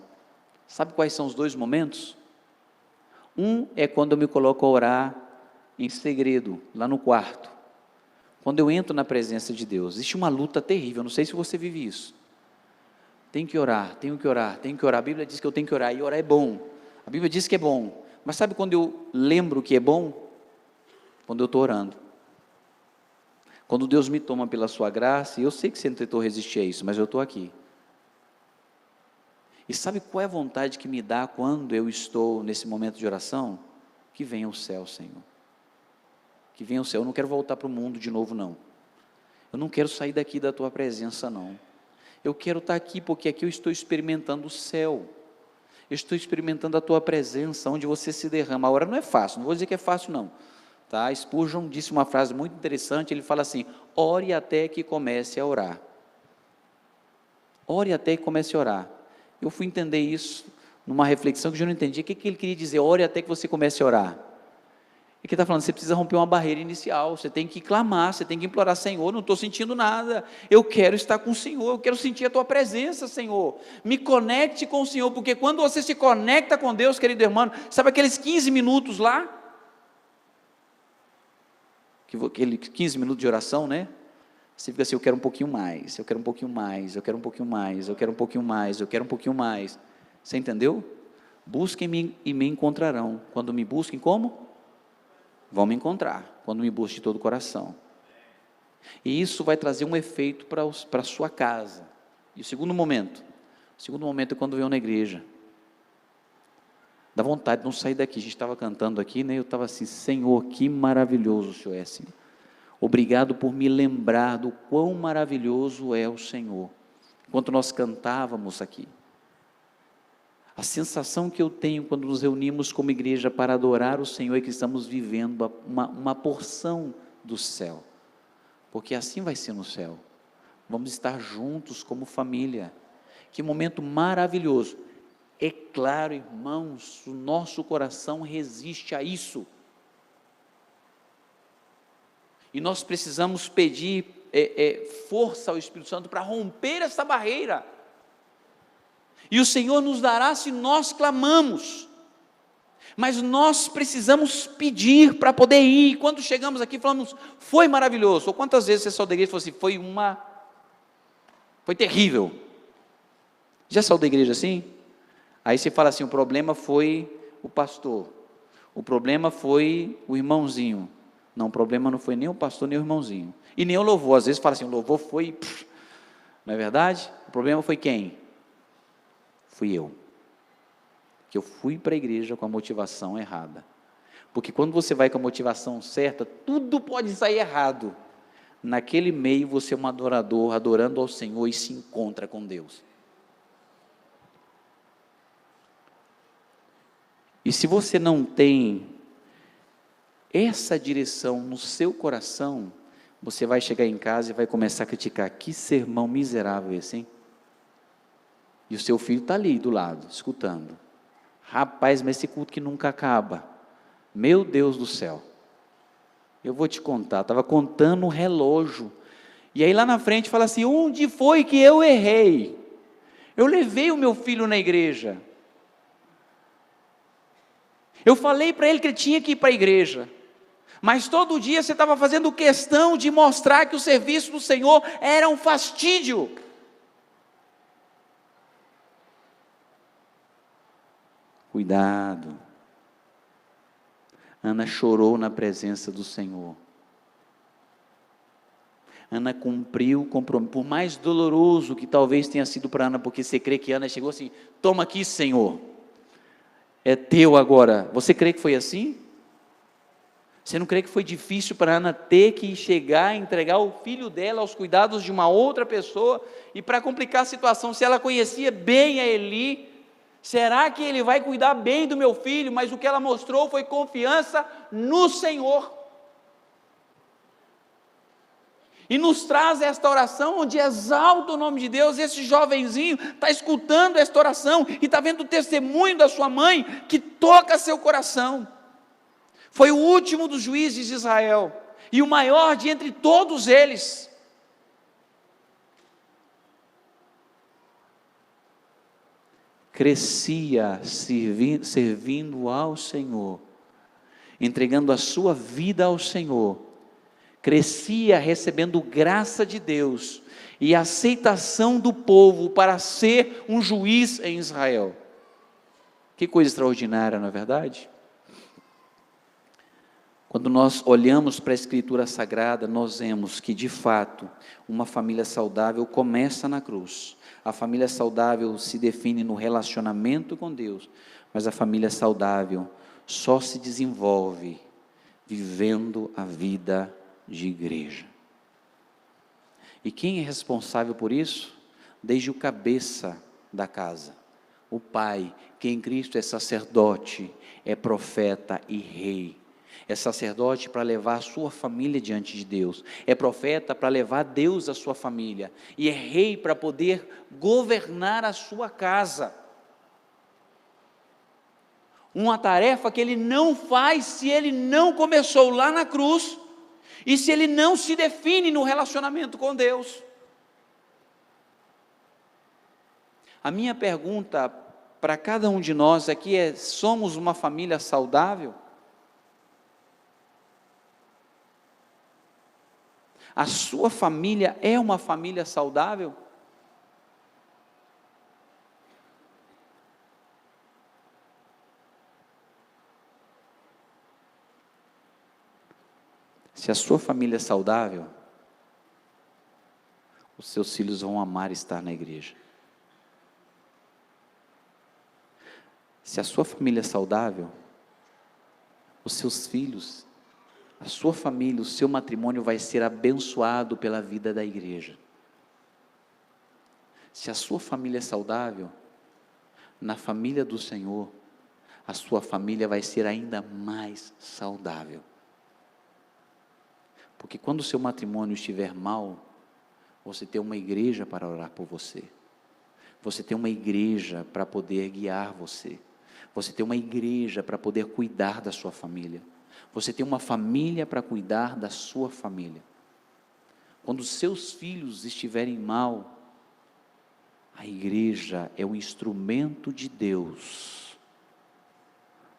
Sabe quais são os 2 momentos? Um é quando eu me coloco a orar em segredo, lá no quarto. Quando eu entro na presença de Deus, existe uma luta terrível, não sei se você vive isso. Tenho que orar, tenho que orar, tenho que orar. A Bíblia diz que eu tenho que orar, e orar é bom. A Bíblia diz que é bom, mas sabe quando eu lembro que é bom? Quando eu estou orando. Quando Deus me toma pela sua graça, e eu sei que você tentou resistir a isso, mas eu estou aqui. E sabe qual é a vontade que me dá quando eu estou nesse momento de oração? Que venha o céu, Senhor. Que venha o céu. Eu não quero voltar para o mundo de novo, não. Eu não quero sair daqui da tua presença, não. Eu quero estar aqui, porque aqui eu estou experimentando o céu. Eu estou experimentando a tua presença, onde você se derrama. A hora não é fácil, não vou dizer que é fácil, não. Tá? Spurgeon disse uma frase muito interessante, ele fala assim: ore até que comece a orar. Ore até que comece a orar. Eu fui entender isso numa reflexão que eu não entendi. O que ele queria dizer? Ore até que você comece a orar. E que está falando, você precisa romper uma barreira inicial, você tem que clamar, você tem que implorar: Senhor, não estou sentindo nada, eu quero estar com o Senhor, eu quero sentir a tua presença, Senhor, me conecte com o Senhor, porque quando você se conecta com Deus, querido irmão, sabe aqueles 15 minutos lá? Aqueles 15 minutos de oração, né? Você fica assim: eu quero um pouquinho mais, eu quero um pouquinho mais, eu quero um pouquinho mais, eu quero um pouquinho mais, eu quero um pouquinho mais. Você entendeu? Busquem-me e me encontrarão. Quando me busquem, como? Vão me encontrar, quando me busquem de todo o coração. E isso vai trazer um efeito para a sua casa. E o segundo momento é quando venho na igreja. Dá vontade de não sair daqui. A gente estava cantando aqui, né? Eu estava assim: Senhor, que maravilhoso o Senhor é, Senhor. Obrigado por me lembrar do quão maravilhoso é o Senhor. Enquanto nós cantávamos aqui, a sensação que eu tenho quando nos reunimos como igreja para adorar o Senhor é que estamos vivendo uma porção do céu, porque assim vai ser no céu. Vamos estar juntos como família. Que momento maravilhoso. É claro, irmãos, o nosso coração resiste a isso. E nós precisamos pedir força ao Espírito Santo para romper essa barreira. E o Senhor nos dará se nós clamamos. Mas nós precisamos pedir para poder ir. E quando chegamos aqui, falamos: foi maravilhoso. Ou quantas vezes você saiu da igreja e falou assim: foi terrível. Já saiu da igreja assim? Aí você fala assim, o problema foi o pastor, o problema foi o irmãozinho. Não, o problema não foi nem o pastor, nem o irmãozinho, e nem o louvor. Às vezes fala assim, o louvor foi, não é verdade? O problema foi quem? Fui eu, que eu fui para a igreja com a motivação errada, porque quando você vai com a motivação certa, tudo pode sair errado. Naquele meio você é um adorador, adorando ao Senhor e se encontra com Deus. E se você não tem essa direção no seu coração, você vai chegar em casa e vai começar a criticar, que sermão miserável esse, hein? E o seu filho está ali do lado, escutando. Rapaz, mas esse culto que nunca acaba, meu Deus do céu, eu vou te contar, estava contando o relógio, e aí lá na frente fala assim, onde foi que eu errei? Eu levei o meu filho na igreja, eu falei para ele que ele tinha que ir para a igreja, mas todo dia você estava fazendo questão de mostrar que o serviço do Senhor era um fastídio. Cuidado. Ana chorou na presença do Senhor. Ana cumpriu o compromisso, por mais doloroso que talvez tenha sido para Ana, porque você crê que Ana chegou assim, toma aqui, Senhor, é teu agora. Você crê que foi assim? Você não crê que foi difícil para Ana ter que chegar e entregar o filho dela aos cuidados de uma outra pessoa, e para complicar a situação, se ela conhecia bem a Eli, será que ele vai cuidar bem do meu filho? Mas o que ela mostrou foi confiança no Senhor, e nos traz esta oração, onde exalta o nome de Deus. Esse jovenzinho está escutando esta oração, e está vendo o testemunho da sua mãe, que toca seu coração. Foi o último dos juízes de Israel, e o maior de entre todos eles. Crescia servindo ao Senhor, entregando a sua vida ao Senhor, crescia recebendo graça de Deus, e aceitação do povo para ser um juiz em Israel. Que coisa extraordinária, não é verdade? Quando nós olhamos para a Escritura Sagrada, nós vemos que, de fato, uma família saudável começa na cruz. A família saudável se define no relacionamento com Deus, mas a família saudável só se desenvolve vivendo a vida de igreja. E quem é responsável por isso? Desde o cabeça da casa, o pai, que em Cristo é sacerdote, é profeta e rei. É sacerdote para levar a sua família diante de Deus, é profeta para levar Deus à sua família, e é rei para poder governar a sua casa. Uma tarefa que ele não faz se ele não começou lá na cruz, e se ele não se define no relacionamento com Deus. A minha pergunta para cada um de nós aqui é: somos uma família saudável? A sua família é uma família saudável? Se a sua família é saudável, os seus filhos vão amar estar na igreja. Se a sua família é saudável, os seus filhos, a sua família, o seu matrimônio vai ser abençoado pela vida da igreja. Se a sua família é saudável, na família do Senhor, a sua família vai ser ainda mais saudável. Porque quando o seu matrimônio estiver mal, você tem uma igreja para orar por você. Você tem uma igreja para poder guiar você. Você tem uma igreja para poder cuidar da sua família. Você tem uma família para cuidar da sua família. Quando os seus filhos estiverem mal, a igreja é um instrumento de Deus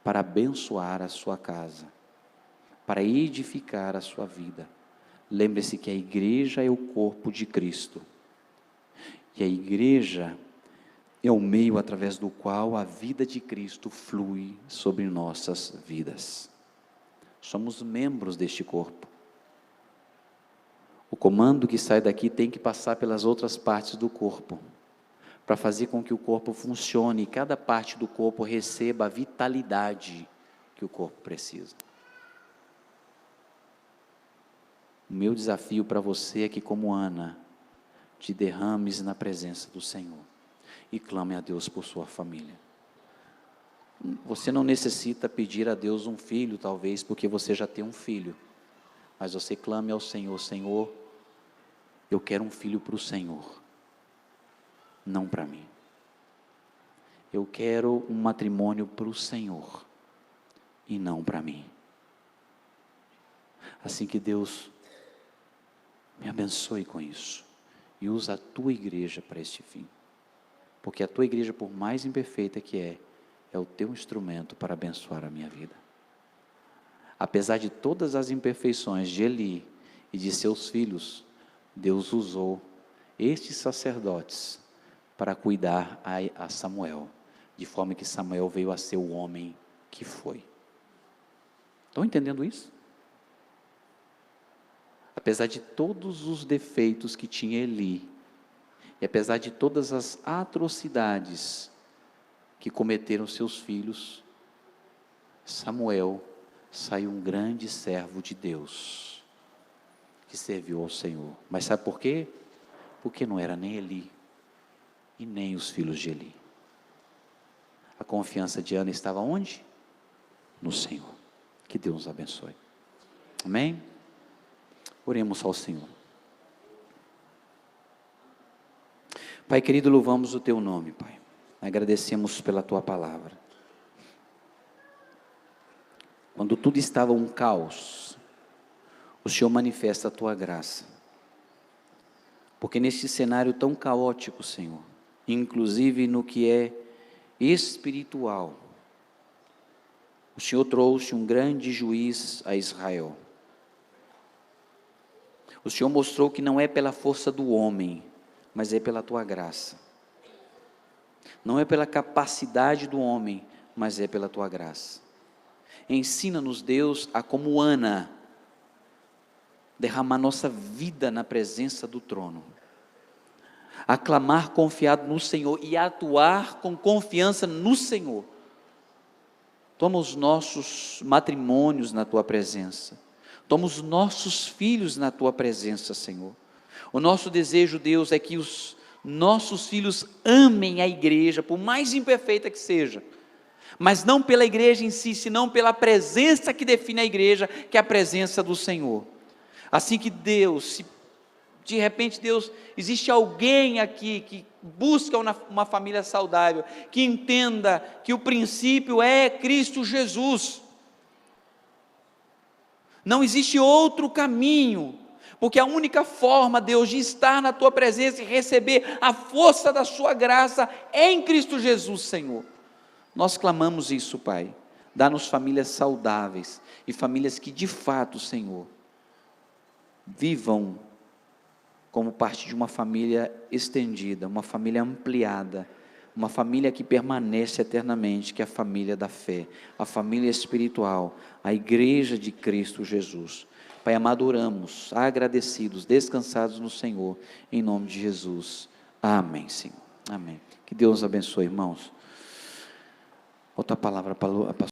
para abençoar a sua casa, para edificar a sua vida. Lembre-se que a igreja é o corpo de Cristo, e a igreja é o meio através do qual a vida de Cristo flui sobre nossas vidas. Somos membros deste corpo. O comando que sai daqui tem que passar pelas outras partes do corpo, para fazer com que o corpo funcione e cada parte do corpo receba a vitalidade que o corpo precisa. O meu desafio para você é que, como Ana, te derrames na presença do Senhor e clame a Deus por sua família. Você não necessita pedir a Deus um filho, talvez, porque você já tem um filho, mas você clame ao Senhor: Senhor, eu quero um filho para o Senhor, não para mim. Eu quero um matrimônio para o Senhor e não para mim. Assim que Deus me abençoe com isso e usa a tua igreja para este fim, porque a tua igreja, por mais imperfeita que é o teu instrumento para abençoar a minha vida. Apesar de todas as imperfeições de Eli e de seus filhos, Deus usou estes sacerdotes para cuidar a Samuel, de forma que Samuel veio a ser o homem que foi. Estão entendendo isso? Apesar de todos os defeitos que tinha Eli, e apesar de todas as atrocidades que cometeram seus filhos, Samuel saiu um grande servo de Deus, que serviu ao Senhor. Mas sabe por quê? Porque não era nem Eli, e nem os filhos de Eli. A confiança de Ana estava onde? No Senhor. Que Deus nos abençoe. Amém? Oremos ao Senhor. Pai querido, louvamos o Teu nome, Pai. Agradecemos pela Tua palavra. Quando tudo estava um caos, o Senhor manifesta a Tua graça. Porque neste cenário tão caótico, Senhor, inclusive no que é espiritual, o Senhor trouxe um grande juiz a Israel. O Senhor mostrou que não é pela força do homem, mas é pela Tua graça. Não é pela capacidade do homem, mas é pela Tua graça. Ensina-nos, Deus, a como Ana, derramar nossa vida na presença do trono, a clamar confiado no Senhor e a atuar com confiança no Senhor. Toma os nossos matrimônios na Tua presença. Toma os nossos filhos na Tua presença, Senhor. O nosso desejo, Deus, é que os nossos filhos amem a igreja, por mais imperfeita que seja, mas não pela igreja em si, senão pela presença que define a igreja, que é a presença do Senhor. Assim que Deus, se de repente, Deus, existe alguém aqui que busca uma família saudável, que entenda que o princípio é Cristo Jesus. Não existe outro caminho, porque a única forma, Deus, de estar na Tua presença e receber a força da Sua graça é em Cristo Jesus, Senhor. Nós clamamos isso, Pai. Dá-nos famílias saudáveis e famílias que de fato, Senhor, vivam como parte de uma família estendida, uma família ampliada, uma família que permanece eternamente, que é a família da fé, a família espiritual, a igreja de Cristo Jesus. Pai amado, oramos, agradecidos, descansados no Senhor, em nome de Jesus. Amém, Senhor. Amém. Que Deus abençoe, irmãos. Outra palavra para